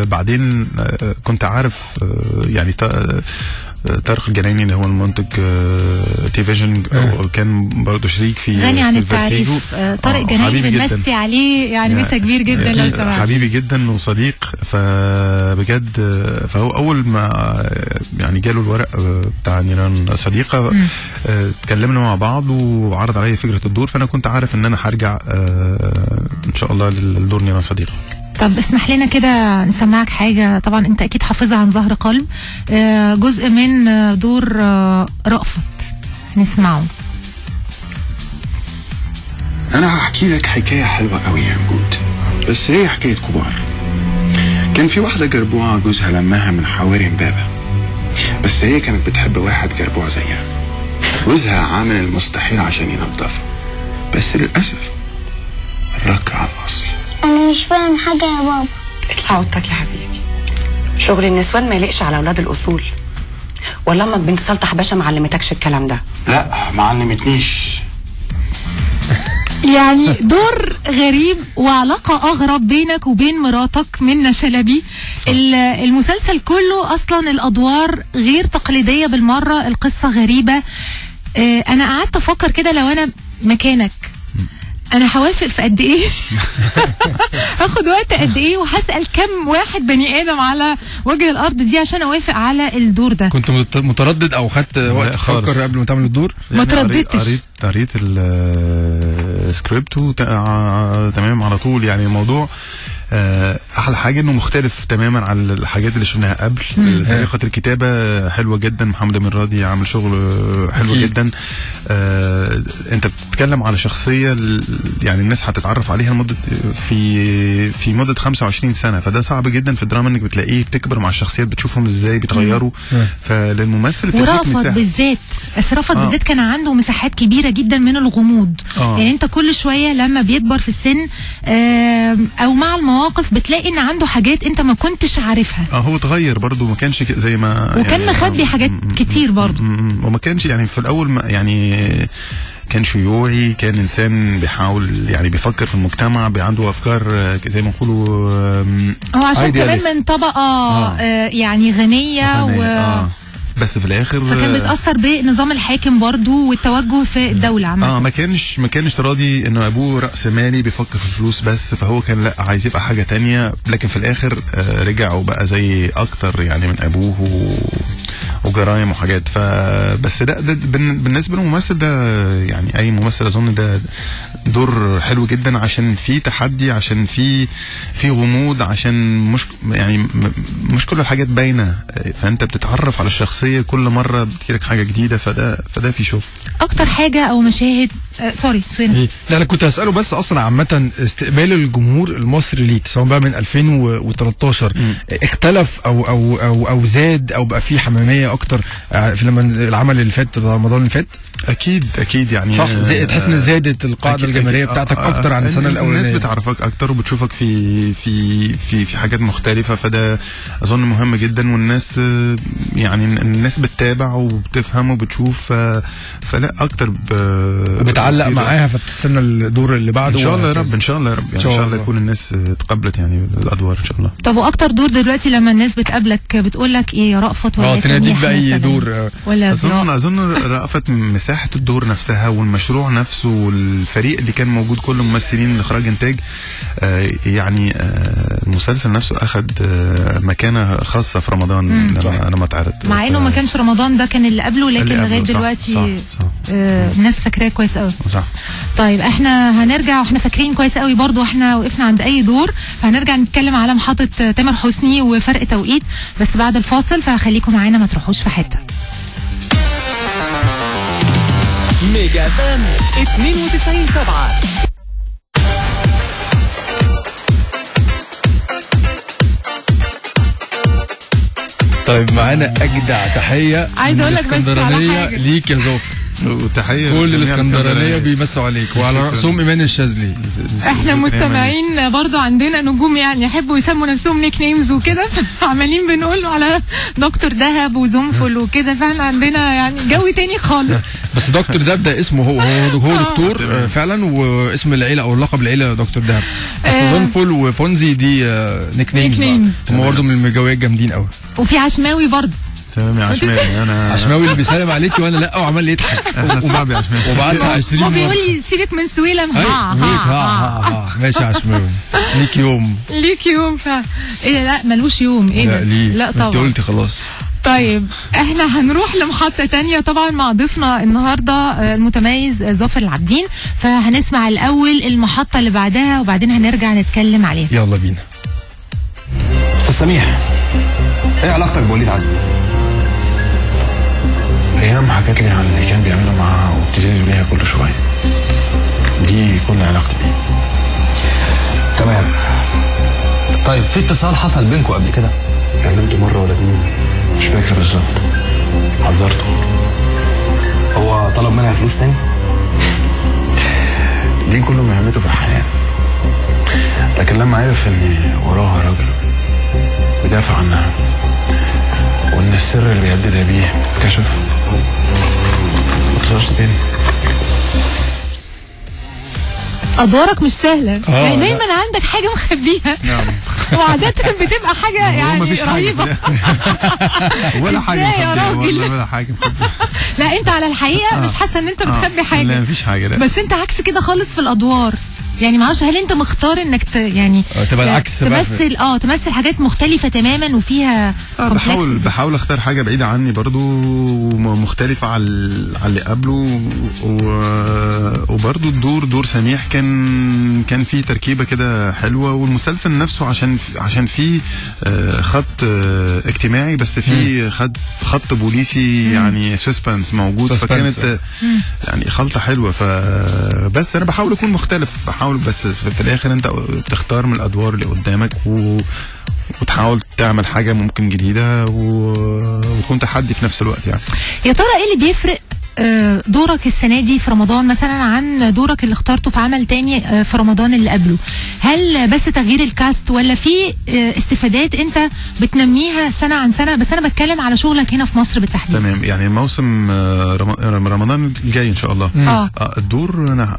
بعدين كنت عارف يعني طارق الجنايني اللي هو المنتج تي فيجن، كان برضه شريك في غني عن التعريف. طارق الجنايني بنمسي عليه يعني مسا كبير جدا لو سمحت. حبيبي جدا وصديق، فبجد فهو اول ما يعني جاله الورق بتاع نيران صديقه اتكلمنا مع بعض وعرض عليا فكره الدور، فانا كنت عارف ان انا هرجع ان شاء الله للدور نيران صديقه. طب اسمح لنا كده نسمعك حاجة، طبعا انت اكيد حافظها عن ظهر قلب، جزء من دور رأفت، نسمعه. انا هحكي لك حكاية حلوة قوي يا وجود، بس هي حكاية كبار. كان في واحدة جربوعة جوزها لماها من حواري امبابة، بس هي كانت بتحب واحد جربوع زيها. جوزها عامل المستحيل عشان ينضفها، بس للأسف الرك على الأصل. أنا مش فاهم حاجة يا بابا. اطلع اوضتك يا حبيبي، شغل النسوان ما يليقش على أولاد الأصول. ولا أمك بنت صالح باشا ما علمتكش الكلام ده؟ لا ما علمتنيش. يعني دور غريب وعلاقة أغرب بينك وبين مراتك منى شلبي. المسلسل كله أصلا الأدوار غير تقليدية بالمرة، القصة غريبة. أنا قعدت أفكر كده لو أنا مكانك انا هوافق في قد ايه؟ هاخد وقت قد ايه وهسأل كم واحد بني ادم على وجه الارض دي عشان اوافق على الدور ده؟ كنت متردد او خدت وقت تفكر قبل ما تعمل الدور؟ ما ترددتش؟ قريت السكريبت تمام على طول. يعني الموضوع احلى حاجه انه مختلف تماما عن الحاجات اللي شفناها قبل. طريقه الكتابه حلوه جدا، محمد امين راضي عامل شغل حلو جدا. انت بتتكلم على شخصيه يعني الناس هتتعرف عليها لمده في مده 25 سنه، فده صعب جدا في الدراما انك بتلاقيه بتكبر مع الشخصيات، بتشوفهم ازاي بيتغيروا. فللممثل ورأفت بالذات، بس رأفت بالذات كان عنده مساحات كبيره جدا من الغموض. يعني انت كل شويه لما بيكبر في السن او مع المواقف بتلاقي ان عنده حاجات انت ما كنتش عارفها. هو اتغير برضو، ما كانش زي ما وكان يعني مخبي حاجات كتير برضو، وما كانش يعني في الاول يعني كان شيوعي، كان انسان بيحاول يعني بيفكر في المجتمع، عنده افكار زي ما نقولوا هو عشان كمان من طبقه يعني غنيه بس في الاخر فكان بيتاثر بنظام الحاكم برضو والتوجه في الدوله عامه. ما كانش راضي انه ابوه راس مالي بيفكر في الفلوس بس، فهو كان لا عايز يبقى حاجه تانية، لكن في الاخر رجع وبقى زي اكتر يعني من ابوه وجرايم وحاجات. فبس ده بالنسبه للممثل ده، يعني اي ممثل اظن ده دور حلو جدا، عشان في تحدي، عشان في غموض، عشان مش كل الحاجات باينه، فانت بتتعرف على الشخصيه كل مره بتجيلك حاجه جديده. فده في شغل اكتر حاجه او مشاهد. سوري سوينا. لا انا كنت هساله بس اصلا عامه استقبال الجمهور المصري ليك سواء بقى من 2013 اختلف او زاد او بقى فيه حماميه اكتر في لما العمل اللي فات رمضان اللي فات؟ اكيد يعني صح. تحس ان زادت القاعده الجماهيريه بتاعتك اكتر عن السنه الاولانيه. الناس بتعرفك اكتر وبتشوفك في حاجات مختلفه، فده اظن مهم جدا. والناس يعني الناس بتتابع وبتفهم وبتشوف، فلا اكتر وبتعلق معاها، فبتستنى الدور اللي بعده. ان شاء الله يا رب، ان شاء الله يا رب، يعني ان شاء الله يكون الناس تقبلت يعني الادوار ان شاء الله. طب واكتر دور دلوقتي لما الناس بتقابلك بتقول لك ايه، يا رأفت ولا تناديك باي دور؟ ولا اظن رأفت مساحه الدور نفسها والمشروع نفسه والفريق اللي كان موجود، كل ممثلين اخراج انتاج، يعني المسلسل نفسه اخذ مكانه خاصه في رمضان لما اتعرض، مع انه ما كانش رمضان ده، كان اللي قبله، لكن لغايه دلوقتي صح. الناس فاكراه كويس قوي. صح. طيب احنا هنرجع واحنا فاكرين كويس قوي برضو احنا وقفنا عند اي دور، فهنرجع نتكلم على محطه تامر حسني وفرق توقيت، بس بعد الفاصل، فخليكم معانا ما تروحوش في حته. ميجا فام 92.7. طيب معانا اجدع تحيه عايز اقول لك بس على حاجه ليك يا زوف. وتحيه كل الاسكندرانيه بيمسوا عليك وعلى راسهم ايمان الشاذلي. احنا مستمعين برضو عندنا نجوم يعني يحبوا يسموا نفسهم نيك نيمز وكده، عمالين بنقول على دكتور دهب وزنفل وكده، فاحنا عندنا يعني جو تاني خالص. بس دكتور دهب ده اسمه هو دكتور فعلا، واسم العيله او لقب العيله دكتور دهب. بس زنفل وفونزي دي نيك نيمز، هم برضه من المجاويات جامدين قوي. وفي عشماوي برضه. تمام يا عشماوي. انا عشماوي اللي بيسلم عليك وانا لا وعمال يضحك صعب يا عشماوي. وبعتها 20 هو بيقول لي سيبك من سويلم. ماشي يا عشماوي، ليك يوم ليك يوم. ايه لا ملوش يوم. ايه ده؟ لا طبعا انت قلتي خلاص. طيب احنا هنروح لمحطة تانية طبعا مع ضيفنا النهاردة المتميز ظافر العابدين، فهنسمع الاول المحطة اللي بعدها وبعدين هنرجع نتكلم عليها. يلا بينا. استاذ سميح، ايه علاقتك بوليد عزمي؟ ايام حكت لي عن اللي كان بيعمله معاها وبتجازي بيها كل شويه، دي كل علاقتي بيه. تمام. طيب في اتصال حصل بينكم قبل كده؟ كلمته مره ولا اتنين مش فاكر بالظبط، حذرته. هو طلب منها فلوس تاني؟ دي كل مهمته في الحياه، لكن لما عرف ان وراها راجل بيدافع عنها وان السر اللي بيهددها بيه اتكشف، ما اتصلش تاني. ادوارك مش سهله، يعني دايما عندك حاجه مخبيها. نعم. وعادة بتبقى حاجه يعني رهيبه. ولا حاجه مخبيه ولا حاجه مخبيه. لا انت على الحقيقه مش حاسه ان انت بتخبي حاجه. لا مفيش حاجه. لا بس انت عكس كده خالص في الادوار. يعني معرفش هل انت مختار انك يعني تبقى العكس تمثل تمثل حاجات مختلفه تماما وفيها بحاول اختار حاجه بعيده عني برضو ومختلفه على اللي قبله، وبرضو دور سميح كان فيه تركيبه كده حلوه، والمسلسل نفسه عشان فيه خط اجتماعي بس فيه خط بوليسي يعني سسبنس موجود، فكانت يعني خلطه حلوه. بس انا بحاول اكون مختلف، بس في الاخر انت بتختار من الادوار اللي قدامك وتحاول تعمل حاجه ممكن جديده وتكون تحدي في نفس الوقت. يعني يا ترى ايه اللي بيفرق دورك السنه دي في رمضان مثلا عن دورك اللي اخترته في عمل تاني في رمضان اللي قبله؟ هل بس تغيير الكاست ولا في استفادات انت بتنميها سنه عن سنه؟ بس انا بتكلم على شغلك هنا في مصر بالتحديد. تمام. يعني موسم رمضان الجاي ان شاء الله الدور انا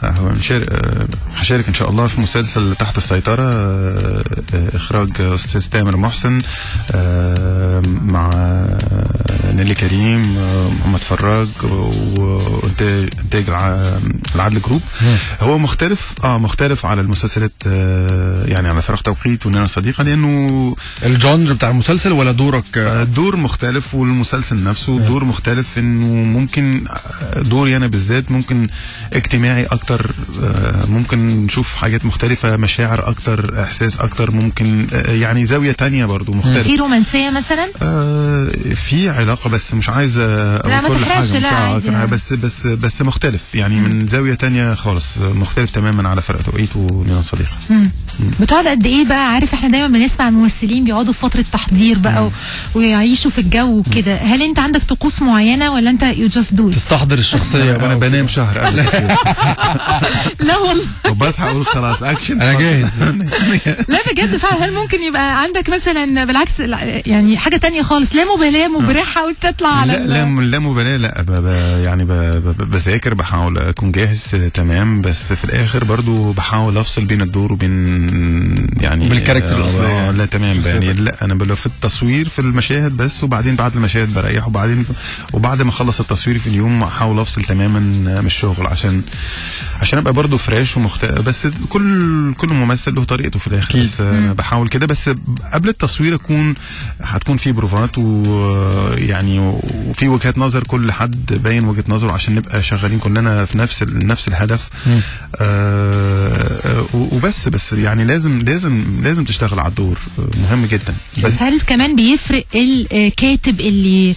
هشارك ان شاء الله في مسلسل تحت السيطره، اخراج استاذ تامر محسن مع نيلي كريم محمد فراج وانتاج العدل جروب. هو مختلف على المسلسلات، يعني على فراغ توقيت واننا صديقه، لانه الجانر بتاع المسلسل ولا دورك؟ الدور مختلف والمسلسل نفسه دور مختلف، انه ممكن دوري انا بالذات ممكن اجتماعي اكتر، ممكن نشوف حاجات مختلفه، مشاعر اكتر، احساس اكتر، ممكن يعني زاويه تانية برضو مختلفه. في رومانسيه مثلا؟ في علاقه بس مش عايز اقول كل حاجه، بس مختلف يعني من زاويه تانية خالص، مختلف تماما على فرق توقيت ونينا صديقه. بتقعد قد ايه بقى؟ عارف احنا دايما بنسمع الممثلين بيقعدوا في فتره تحضير بقى ويعيشوا في الجو وكده، هل انت عندك طقوس معينه ولا انت يو جاست دو تستحضر الشخصيه؟ انا بنام شهر قبل لا والله. وبصحى اقول خلاص اكشن انا جاهز. لا بجد فعلا. هل ممكن يبقى عندك مثلا بالعكس يعني حاجه تانية خالص، لا مبالاه مبرحه وتطلع على لا مبالاه، لا يعني بذاكر، بحاول اكون جاهز تمام، بس في الاخر برضو بحاول افصل بين الدور وبين يعني بالكاركتر الاصلي. لا تمام يعني لا انا في التصوير في المشاهد بس، وبعدين بعد المشاهد بريح، وبعد ما اخلص التصوير في اليوم احاول افصل تماما من الشغل عشان ابقى برضو فريش بس كل ممثل له طريقته في الاخر. بس بحاول كده، بس قبل التصوير هتكون في بروفات ويعني وفي وجهات نظر، كل حد باين وجهة نظره عشان نبقى شغالين كلنا في نفس الهدف. وبس يعني لازم تشتغل على الدور، مهم جدا. بس هل كمان بيفرق الكاتب اللي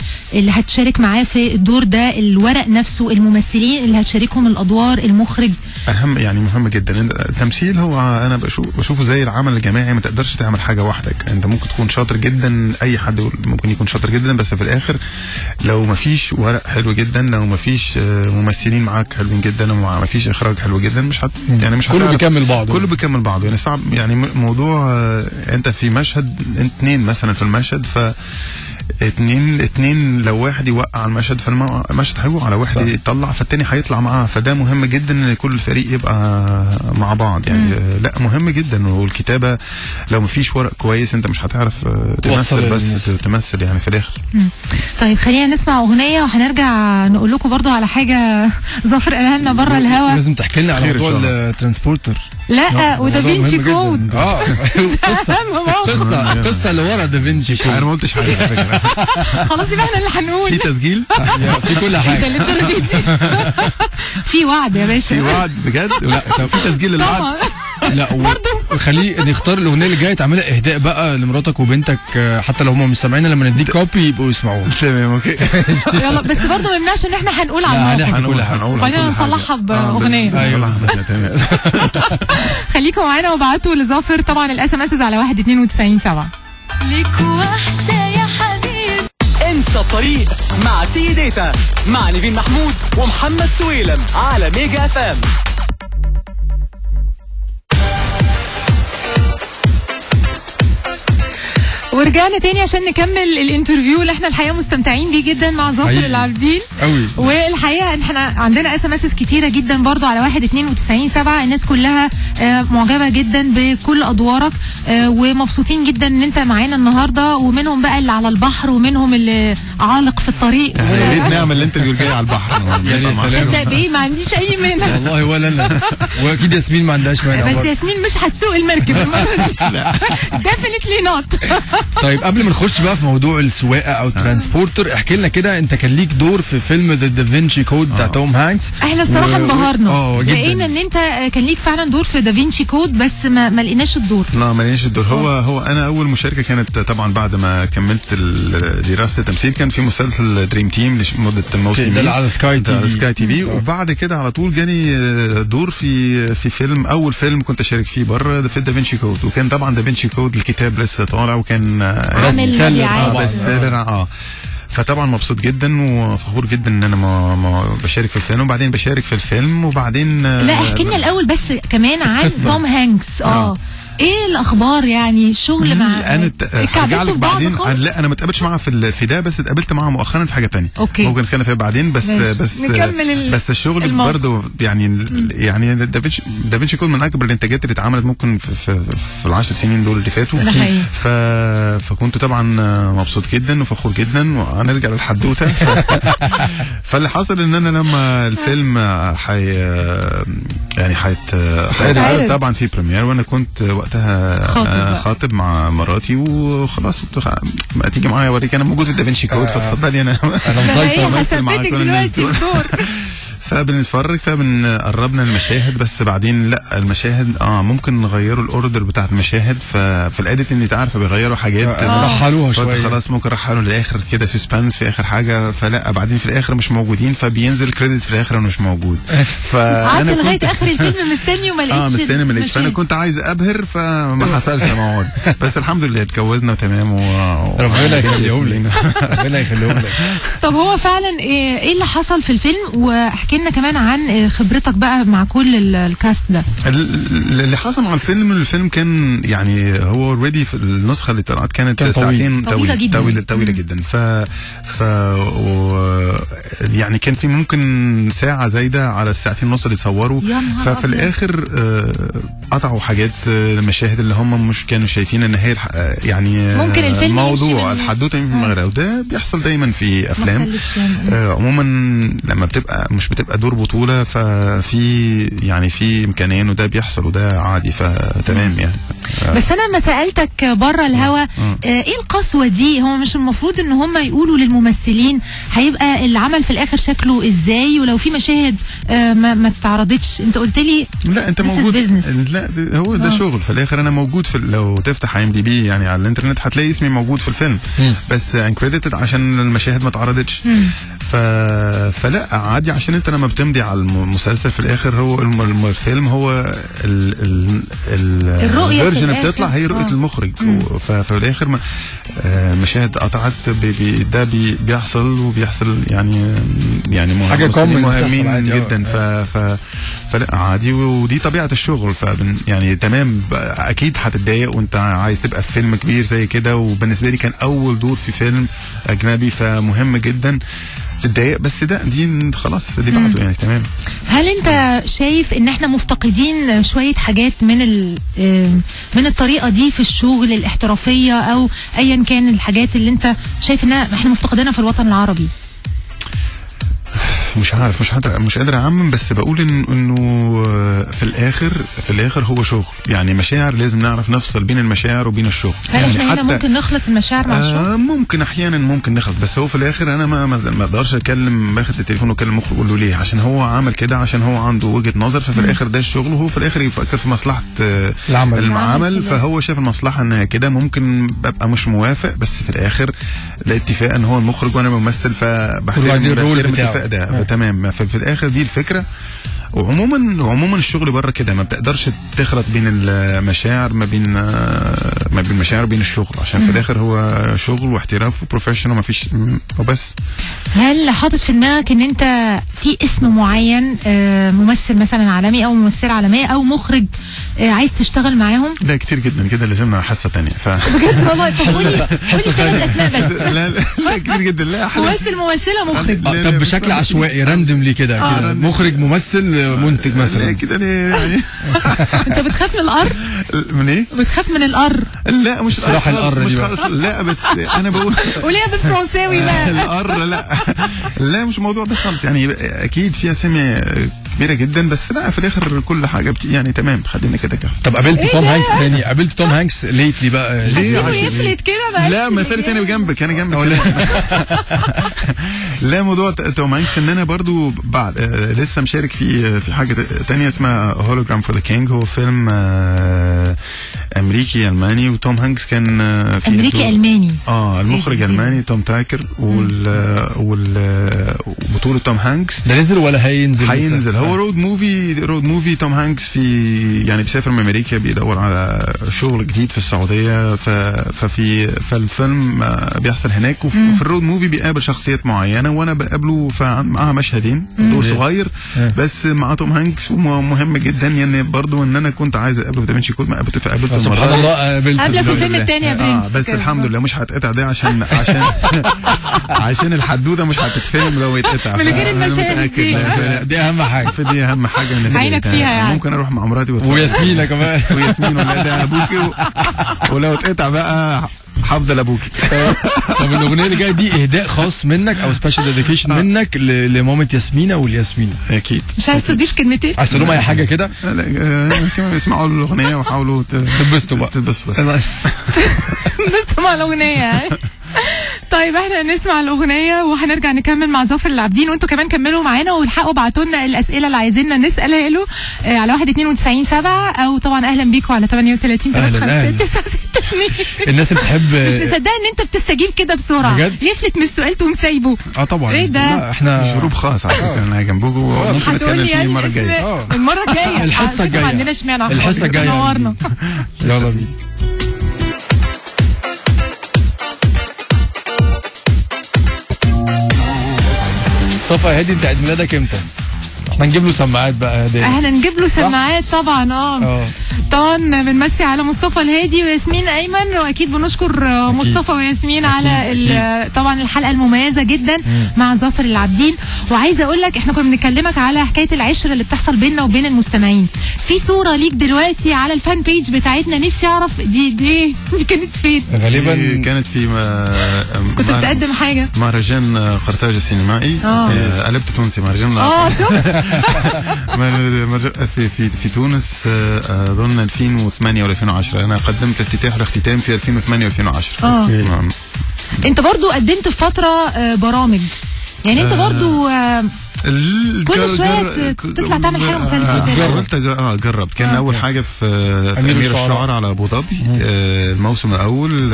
هتشارك معاه في الدور ده، الورق نفسه، الممثلين اللي هتشاركهم الادوار، المخرج، اهم يعني مهم جدا. التمثيل هو انا بشوفه زي العمل الجماعي، ما تقدرش تعمل حاجه وحدك. انت ممكن تكون شاطر جدا، اي حد ممكن يكون شاطر جدا، بس في الاخر لو ما فيش ورق حلو جدا، لو ما فيش ممثلين معاك حلوين جدا، لو ما فيش اخراج حلو جدا، مش يعني مش كله بيكمل بعضه. كله بيكمل بعضه يعني صعب. يعني موضوع انت في مشهد 2 مثلا في المشهد، ف اتنين لو واحد يوقع المشهد فالمشهد هيوقع على واحد يطلع، فالتاني هيطلع معاه. فده مهم جدا ان كل الفريق يبقى مع بعض يعني. لا مهم جدا. والكتابه لو مفيش ورق كويس انت مش هتعرف تمثل، بس تمثل يعني في الاخر. طيب خلينا نسمع اغنيه وهنرجع نقول لكم برضو على حاجه ظافر قالها لنا بره الهوا. لازم تحكي لنا على موضوع الترانسبورتر. لا ودافينشي كود. قصه اللي ورا دافينشي كود. انا ما قلتش حاجه على فكره. خلاص يبقى احنا اللي هنقول. في تسجيل في كل حاجه. في وعد يا باشا. في وعد بجد. لا في تسجيل للوعد. لا وخليه نختار الاغنيه اللي جايه تعملها اهداء بقى لمراتك وبنتك، حتى لو هم مش سامعين لما نديك كوبي يبقوا يسمعوها. تمام اوكي. يلا بس برضه ما يمنعش ان احنا هنقول على الموقف وبعدين نصلحها باغنيه. ايوه تمام. خليكم معانا وابعتوا لظافر طبعا الاس ام اس على 19297. لك وحشه يا حبيبي. انسى الطريق مع تي داتا مع نيفين محمود ومحمد سويلم على ميجا اف ام. ورجعنا تاني عشان نكمل الانترفيو اللي احنا الحقيقه مستمتعين بيه جدا مع ظافر العابدين قوي. والحقيقه ان احنا عندنا اس ام اس كتيره جدا برضو على 19297. الناس كلها معجبه جدا بكل ادوارك ومبسوطين جدا ان انت معانا النهارده، ومنهم بقى اللي على البحر ومنهم اللي عالق في الطريق. يا ريت نعمل الانترفيو الجاي على البحر. يا سلام. تصدق بايه ما عنديش اي مانع والله ولا انا. واكيد ياسمين ما عندهاش مانع. بس ياسمين مش هتسوق المركب المره دي. ديفينتلي نوت. طيب قبل ما نخش بقى في موضوع السواقه او ترانسبورتر، احكي لنا كده، انت كان ليك دور في فيلم ذا دافينشي كود بتاع توم هانكس. احنا الصراحه انبهرنا لقينا ان انت كان ليك فعلا دور في دافينشي كود، بس ما لقيناش الدور. لا ما لقيناش الدور. هو انا اول مشاركه كانت طبعا بعد ما كملت دراسه التمثيل، كان في مسلسل دريم تيم لمده موسمين على سكاي تي في. وبعد كده على طول جاني دور في فيلم، اول فيلم كنت اشارك فيه بره في دافينشي كود. وكان طبعا دافينشي كود الكتاب لسه طالع، وكان عامل فطبعا مبسوط جدا وفخور جدا ان انا ما بشارك في الفيلم، وبعدين بشارك في الفيلم وبعدين لا احكي لنا الاول بس كمان عن توم هانكس. ايه الاخبار يعني شغل مع انا هرجع لك بعدين. لا انا ما اتقابلتش معاها في ده، بس اتقابلت معاها مؤخرا في حاجه تانية. أوكي. ممكن نتكلم فيها بعدين. بس نكمل بس الشغل برضه يعني دافينشي كود من اكبر الانتاجات اللي اتعملت ممكن في ال10 سنين دول اللي فاتوا. فكنت طبعا مبسوط جدا وفخور جدا. وهنرجع للحدوته. فاللي حصل ان انا لما الفيلم طبعا في بريمير، وانا كنت وقتها خاطب مع مراتي، وخلاص ما تيجي معايا اوريك انا موجود في دافينشي كود، فتفضلي انا مسيطر معاك دلوقتي الدور. فبنتفرج فبنقربنا المشاهد، بس بعدين لا المشاهد ممكن نغيروا الاوردر بتاع المشاهد. ففي الاديت انت عارفه بيغيروا حاجات رحلوها شويه، خلاص ممكن رحلوا للاخر كده سسبنس في اخر حاجه، فلا بعدين في الاخر مش موجودين، فبينزل كريدت في الاخر مش موجود. فانا لغايه اخر الفيلم مستني وما لقيتش فانا كنت عايز ابهر فما حصلش موعد. بس الحمد لله اتجوزنا تمام ربنا يخليهم لك. ربنا يخليهم لك. طب هو فعلا ايه اللي حصل في الفيلم؟ واحكي لنا كمان عن خبرتك بقى مع كل الكاست ده. اللي حصل مع الفيلم كان يعني هو اوريدي في النسخه اللي طلعت كانت ساعتين طويله جدا. يعني كان في ممكن ساعه زايده على الساعتين ونص اللي اتصوروا. ففي الاخر قطعوا حاجات المشاهد اللي هم مش كانوا شايفين ان هي يعني ممكن الفيلم موضوع الحدوته من غيرها. وده بيحصل دايما في افلام عموما لما مش بتبقى دور بطوله، ففي يعني في امكانيه انه ده بيحصل وده عادي، فتمام يعني. بس انا ما سالتك بره الهوا ايه القسوه دي؟ هو مش المفروض ان هم يقولوا للممثلين هيبقى العمل في الاخر شكله ازاي، ولو في مشاهد ما اتعرضتش؟ انت قلت لي لا انت موجود، لا هو ده شغل في الاخر. انا موجود في لو تفتح IMDb يعني على الانترنت هتلاقي اسمي موجود في الفيلم بس انكريديتد عشان المشاهد ما اتعرضتش. فلا عادي، عشان انت لما بتمضي على المسلسل في الاخر هو الفيلم هو الفيرجن بتطلع هي رؤيه المخرج. ففي الاخر مشاهد قطعت ده بيحصل وبيحصل يعني حاجه مهمين جدا. فلا عادي، ودي طبيعه الشغل. يعني تمام اكيد هتتضايق وانت عايز تبقى في فيلم كبير زي كده، وبالنسبه لي كان اول دور في فيلم اجنبي فمهم جدا تتضايق، بس دي خلاص اللي بعده يعني تمام. هل انت شايف ان احنا مفتقدين شويه حاجات من الطريقه دي في الشغل، الاحترافيه او ايا كان الحاجات اللي انت شايف انها احنا مفتقدينها في الوطن العربي؟ مش عارف، مش قادر اعمم، بس بقول انه في الاخر هو شغل. يعني مشاعر لازم نعرف نفصل بين المشاعر وبين الشغل. هل يعني احنا هنا ممكن نخلط المشاعر مع الشغل؟ ممكن احيانا نخلط، بس هو في الاخر انا ما اقدرش اتكلم باخد التليفون واكلم المخرج اقول له ليه، عشان هو عمل كده، عشان هو عنده وجهة نظر. ففي الاخر ده الشغل، وهو في الاخر يفكر في مصلحة العمل. فهو شايف المصلحة انها كده، ممكن ببقى مش موافق، بس في الاخر الاتفاق ان هو المخرج وانا ممثل، فبحترم الاتفاق ده تمام. ففي الاخر دي الفكره. وعموما الشغل بره كده ما بتقدرش تخلط بين المشاعر ما بين المشاعر وبين الشغل، عشان في الاخر هو شغل واحتراف وبروفيشنال وما فيش وبس. هل حاطط في دماغك ان انت في اسم معين، ممثل مثلا عالمي او ممثله عالميه او مخرج عايز تشتغل معاهم؟ لا كتير جدا كده، لازمنا حصه ثانيه. بجد والله؟ طب قولي 3 اسماء بس. لا كتير جدا. لا ممثله مخرج. طب بشكل عشوائي راندملي كده مخرج ممثل منتج مثلا. لا كده ليه يعني؟ انت بتخاف من القر؟ من ايه؟ بتخاف من القر؟ لا مش صراحه القر مش خالص. لا بس انا بقول قوليها بالفرنساوي بقى. القر لا مش الموضوع ده خالص. يعني اكيد في اسامي كبيره جدا، بس لا في الاخر كل حاجه يعني تمام. خلينا كده. طب قابلت توم هانكس تاني؟ قابلت توم هانكس ليتلي بقى؟ ليه يفلت كده بقى؟ لا مثال تاني جنبك، انا جنبك. لا موضوع توم هانكس ان انا برضو بعد لسه مشارك في حاجه تانية اسمها هولوجرام فور ذا كينج. هو فيلم امريكي الماني، وتوم هانكس كان في امريكي الماني. المخرج الماني توم تايكر، وبطولة توم هانكس. ده نزل ولا هينزل؟ هينزل. هو رود موفي. توم هانكس يعني بيسافر من امريكا بيدور على شغل جديد في السعوديه. فالفيلم بيحصل هناك، وفي الرود موفي بيقابل شخصيات معينه، وانا بقابله معاها مشهدين دور صغير بس مع توم هانكس. ومهم جدا يعني برضو ان انا كنت عايز اقابله في دافنشي كود، ما قابلته سبحان الله قابلك في الفيلم الثاني يا برنس. بس الحمد لله مش هتقطع ده عشان الحدوده مش هتتفهم لو يتقطع من غير المشاهد دي اهم حاجه. دي اهم حاجه عينك فيها يعني. ممكن اروح مع مراتي وياسمينة كمان. وياسمين ولا ده ابوكي ولو اتقطع بقى حافظ لابوكي. طب الاغنيه اللي جايه دي اهداء خاص منك او سبيشال ديديكيشن منك لمامة ياسمينة والياسمين؟ اكيد. مش عايز تضيف كلمتين؟ عايز تقول لهم اي حاجه كده؟ لا كمان اسمعوا الاغنيه وحاولوا تتبسطوا بقى. تتبسطوا مع الاغنيه. طيب احنا نسمع الاغنيه وهنرجع نكمل مع ظافر العابدين، وانتوا كمان كملوا معانا والحقوا ابعتوا لنا الاسئله اللي عايزيننا نسالها له على 192.7 او طبعا اهلا بيكم على 38 الناس اللي بتحب. مش مصدقه ان انت بتستجيب كده بسرعه بجد؟ يفلت من السؤال تقوم سايبه. طبعا ايه ده؟ احنا جروب خاص على فكره. انا جنبكم وممكن نتكلم فيه المره الجايه. المره الجايه الحصه الجايه ما عندناش مانع. الحصه الجايه نورنا. يلا بينا. مصطفى هادي انت عيد ميلادك امتى؟ احنا نجيب له سماعات بقى هديه. احنا نجيب له سماعات طبعا. طبعا بنمسي على مصطفى الهادي وياسمين ايمن، واكيد بنشكر مصطفى وياسمين على طبعا الحلقه المميزه جدا مع ظافر العابدين. وعايزه اقول لك احنا كنا بنكلمك على حكايه العشره اللي بتحصل بيننا وبين المستمعين. في صوره ليك دلوقتي على الفان بيج بتاعتنا، نفسي اعرف دي كانت فين؟ غالبا كانت في كنت بتقدم حاجه مهرجان قرطاج السينمائي. قلبت تونسي مهرجان. شوف في تونس اظن 2008 ولا 2010. انا قدمت افتتاح الاختتام في 2008 و2010. انت برضو قدمت في فتره برامج، يعني انت برضو كل شويه تطلع تعمل حاجه مختلفه. جربت. كان اول حاجه في امير الشعراء على ابو ظبي الموسم الاول،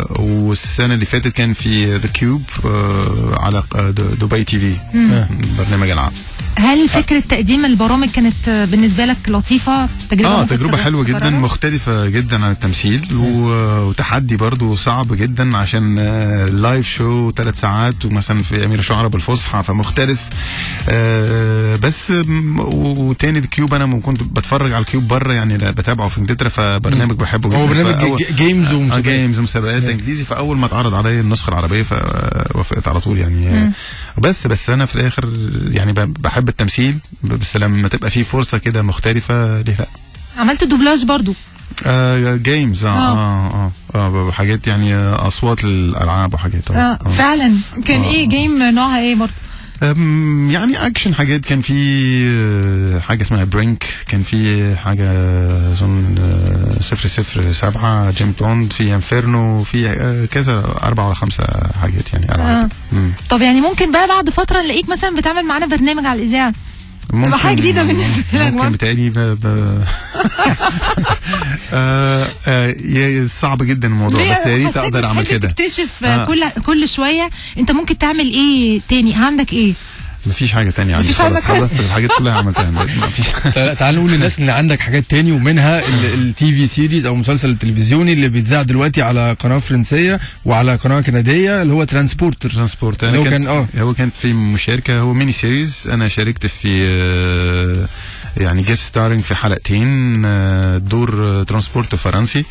والسنه اللي فاتت كان في ذا كيوب على دبي تي في، برنامج العاب. هل فكرة تقديم البرامج كانت بالنسبة لك لطيفة؟ تجربة حلوة جدا، مختلفة جدا عن التمثيل، وتحدي برضو صعب جدا عشان اللايف شو 3 ساعات، ومثلا في أمير الشعراء بالفصحى فمختلف. بس وتاني الكيوب انا كنت بتفرج على الكيوب بره، يعني بتابعه في انجلترا، فبرنامج بحبه جدا. هو برنامج جيمز ومسابقات انجليزي، فاول ما اتعرض عليا النسخة العربية فوافقت على طول يعني. بس انا في الاخر يعني بحب التمثيل، بس لما تبقى فيه فرصه كده مختلفه ليه لا. عملت دوبلاج برضو؟ جيمز حاجات يعني اصوات الالعاب وحاجات. فعلا كان ايه جيم نوعها ايه برضو؟ يعني اكشن حاجات. كان في حاجه اسمها برينك، كان في حاجه اظن 007 جيم بوند، في انفيرنو، في كذا 4 ولا 5 حاجات يعني. طب يعني ممكن بقى بعد فتره نلاقيك مثلا بتعمل معانا برنامج على الاذاعه، تبقى حاجه جديده بالنسبه لك. ممكن بتهيألي صعب جدا الموضوع، بس يا ريت اقدر اعمل كده. تكتشف كل شويه انت ممكن تعمل ايه تاني، عندك ايه؟ مفيش حاجة تانية عندي خلاص، خلصت الحاجات كلها عملتها. مفيش. تعال نقول للناس ان عندك حاجات تاني، ومنها التي في سيريز او مسلسل التلفزيوني اللي بيتذاع دلوقتي على قناة فرنسية وعلى قناة كندية، اللي هو ترانسبورتر. هو كان في مشاركة، هو ميني سيريز. انا شاركت في يعني جيست ستارينج في حلقتين، دور ترانسبورت فرنسي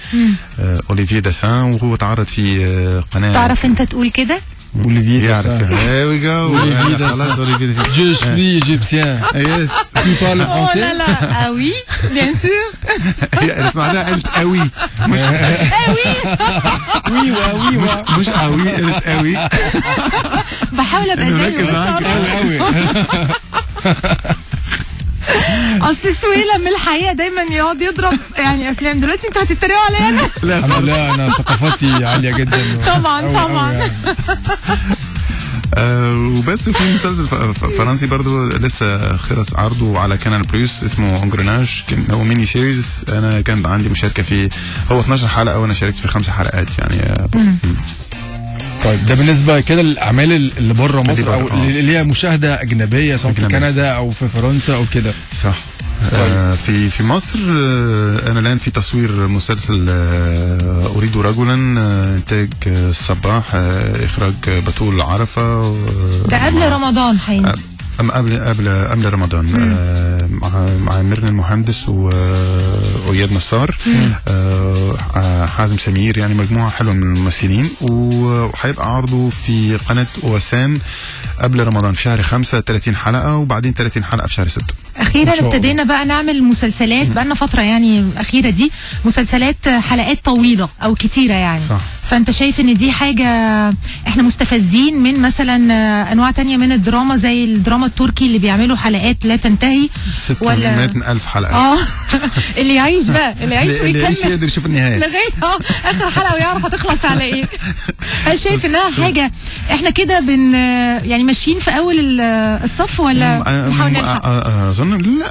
اوليفييه داسان، وهو اتعرض في قناة. تعرف انت تقول كده؟ Olivier Dassin. There we go. Olivier Dassin. Je suis égyptien. Yes. Tu parles français? Oh là là. Ah oui, bien sûr. سمعتها قلت قوي. مش قوي. وي مش قوي، قلت قوي. بحاول ابقى زي قوي. اصل سويلم من الحقيقه دايما يقعد يضرب يعني افلام. دلوقتي انتوا هتتريقوا عليا انا؟ لا الحمد لله، انا ثقافتي عاليه جدا. طبعا. وبس. في مسلسل فرنسي برضو لسه خلص عرضه على كانال بلوس، اسمه انجرناج. هو ميني سيريز، انا كان عندي مشاركه فيه. هو 12 حلقه وانا شاركت في 5 حلقات يعني. طيب ده بالنسبه كده للاعمال اللي بره مصر، او اللي هي مشاهده اجنبيه، سواء في كندا او في فرنسا او كده. صح. في مصر انا الان في تصوير مسلسل اريد رجلا، انتاج الصباح، اخراج بتول عرفة. ده قبل رمضان حقيقي. قبل رمضان، مع ميرنا المهندس وإياد نصار، حازم سمير، يعني مجموعة حلوة من الممثلين. وهيبقى عرضه في قناة OSN قبل رمضان في شهر 5 30 حلقة، وبعدين 30 حلقة في شهر 6. اخيرا ابتدينا بقى نعمل مسلسلات، بقى لنا فتره يعني اخيره دي مسلسلات حلقات طويله او كتيره يعني. صح. فانت شايف ان دي حاجه احنا مستفزين من مثلا انواع تانية من الدراما، زي الدراما التركي اللي بيعملوا حلقات لا تنتهي 600,000 حلقه. اللي يعيش بقى، اللي يعيش ويكمل، اللي يعيش يقدر يشوف النهايه لغايه اخر حلقه ويعرف هتخلص على ايه. هل شايف انها حاجه احنا كده يعني ماشيين في اول الصف، ولا نحاول نلحق؟ اظن لا،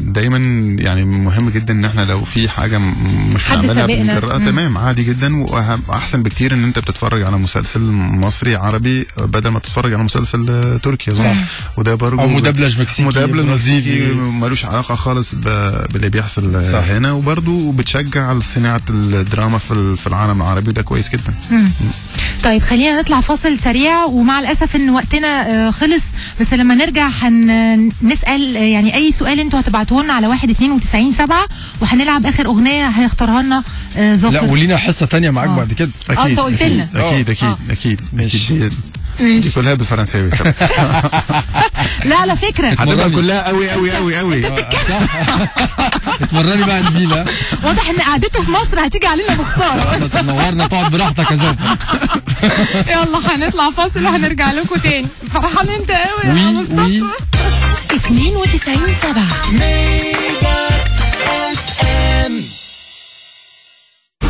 دايما يعني مهم جدا ان احنا لو في حاجه مش هنعملها بنجرأها تمام عادي جدا، واحسن بكتير ان انت بتتفرج على مسلسل مصري عربي بدل ما تتفرج على مسلسل تركي. صح. وده برضه او مدبلج مكسيكي ملوش علاقه خالص باللي بيحصل هنا، وبرضه بتشجع على صناعه الدراما في العالم العربي، وده كويس جدا. طيب خلينا نطلع فاصل سريع، ومع الاسف ان وقتنا خلص، بس لما نرجع هنسال يعني اي سؤال انتوا هتبعتوه لنا على 192-7، وهنلعب اخر اغنيه هيختارها لنا ظافر. لا ولينا حصه ثانيه معاك بعد كده. اكيد انت قلت لنا. اكيد دي كلها بالفرنساوي. لا على فكره هتبقى كلها قوي قوي قوي قوي. اتمرني بقى النبيله. واضح ان قعدته في مصر هتيجي علينا بخساره. تنورنا، تقعد براحتك يا زوفر. يلا هنطلع فاصل وهنرجع لكم تاني. فرحان انت قوي يا مصطفى. 92.7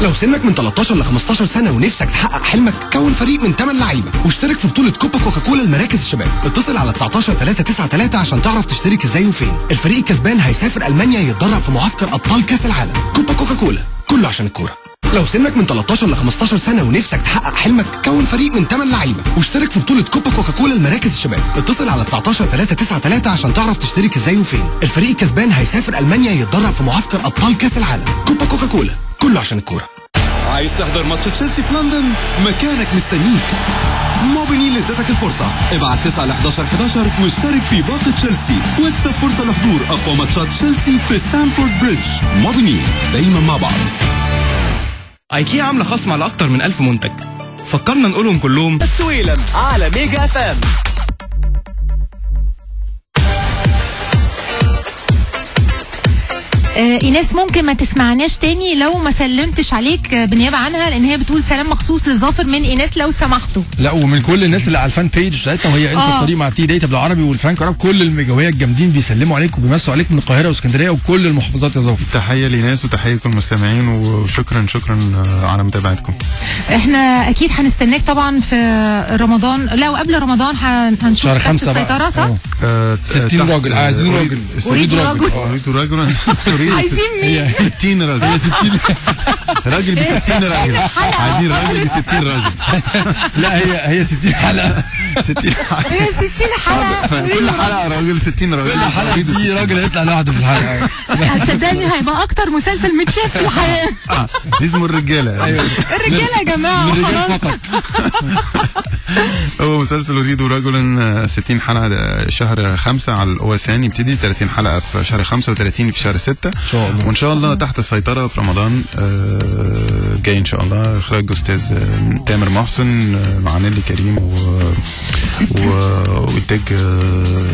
لو سنك من 13 ل 15 سنة ونفسك تحقق حلمك، كون فريق من 8 لعيبة واشترك في بطولة كوبا كوكاكولا المراكز الشباب. اتصل على 19-393 عشان تعرف تشترك ازاي وفين. الفريق الكسبان هيسافر ألمانيا يتدرب في معسكر أبطال كأس العالم. كوبا كوكاكولا، كله عشان الكورة. لو سنك من 13 ل 15 سنة ونفسك تحقق حلمك، كون فريق من 8 لعيبة واشترك في بطولة كوبا كوكاكولا المراكز الشباب. اتصل على 19-393 عشان تعرف تشترك ازاي وفين. الفريق الكسبان هيسافر ألمانيا يتدرب في معسكر أبطال كأس العالم. كوبا كوكاكولا، كله عشان الكورة. عايز تحضر ماتش تشيلسي في لندن؟ مكانك مستنيك. موبينيل ادتك الفرصة. ابعت 9 ل 11 واشترك في باقة تشيلسي واكسب فرصة لحضور أقوى ماتشات تشيلسي في ستانفورد بريدج. موبينيل، دايما مع بعض. ايكيا عاملة خصم على أكتر من 1000 منتج، فكرنا نقولهم كلهم. سويلم على ميجا اف ام. ايناس ممكن ما تسمعناش تاني لو ما سلمتش عليك بالنيابه عنها، لان هي بتقول سلام مخصوص لظافر من ايناس لو سمحتوا. لا، ومن كل الناس اللي على الفان بيج بتاعتنا، وهي انسى الطريق مع تي داتا بالعربي والفرانك عرب، كل الميجاويه الجامدين بيسلموا عليك وبيمسوا عليك من القاهره واسكندريه وكل المحافظات يا ظافر. تحيه لناس وتحيه لكل المستمعين، وشكرا على متابعتكم. احنا اكيد هنستناك طبعا في رمضان، لا وقبل رمضان هنشوف شهر 5 السيطره صح؟ 60 راجل عايزين راجل. اريد رجل عايزين مين؟ 60 راجل. هي 60 راجل ب 60 راجل. عايزين راجل ب 60 راجل. لا هي 60 حلقه. 60 حلقه. هي 60 حلقه. فكل حلقه راجل 60 راجل. كل حلقه في راجل هيطلع لوحده في الحلقه. صدقني هيبقى اكتر مسلسل متشاف في الحياه. اسمه الرجاله. ايوه الرجاله يا جماعه الرجال فقط. هو مسلسل اريد رجلا 60 حلقه شهر 5 على الأواسان، يبتدي 30 حلقه في شهر 5 و30 في شهر 6 ان شاء الله. وان شاء الله تحت السيطره في رمضان جاي ان شاء الله. اخراج استاذ تامر محسن مع نيلي كريم وانتاج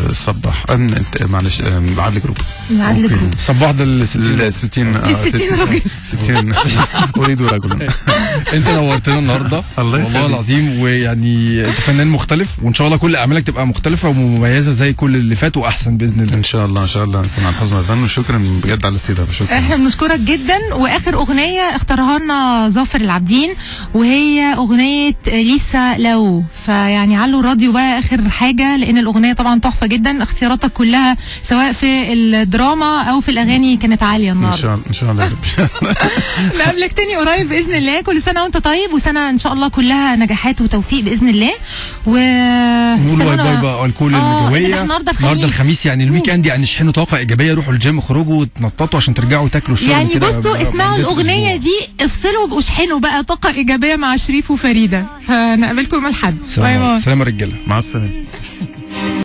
الصباح معلش عدل جروب. صباح ده ال 60 اريد رجلا. انت نورتنا النهارده والله العظيم، ويعني انت فنان مختلف، وان شاء الله كل اعمالك تبقى مختلفه ومميزه زي كل اللي فات واحسن باذن الله. ان شاء الله نكون على حسن الظن، وشكرا بجد على الاستضافه. شكرا. احنا بنشكرك جدا. واخر اغنيه اختارها لنا ظافر العابدين، وهي اغنيه ليسا لو، فيعني علوا الراديو بقى اخر حاجه، لان الاغنيه طبعا تحفه جدا. اختياراتك كلها سواء في الدراما او في الاغاني كانت عاليه النهارده. ان شاء الله. نقابلك تاني قريب باذن الله. كل سنه وانت طيب، وسنه ان شاء الله كلها نجاحات وتوفيق باذن الله. نقول باي باي بقى لكل الميجاويه. النهارده الخميس يعني الويك اند، يعني اشحنوا طاقه ايجابيه، روحوا الجيم، خرجوا وتنططوا عشان ترجعوا تاكلوا الشغل يعني كده. بصوا اسمعوا الاغنيه دي، افصلوا واشحنوا بقى طاقه ايجابيه مع شريف وفريده. هنقابلكم يوم الاحد. سلام يا رجاله، مع السلامه.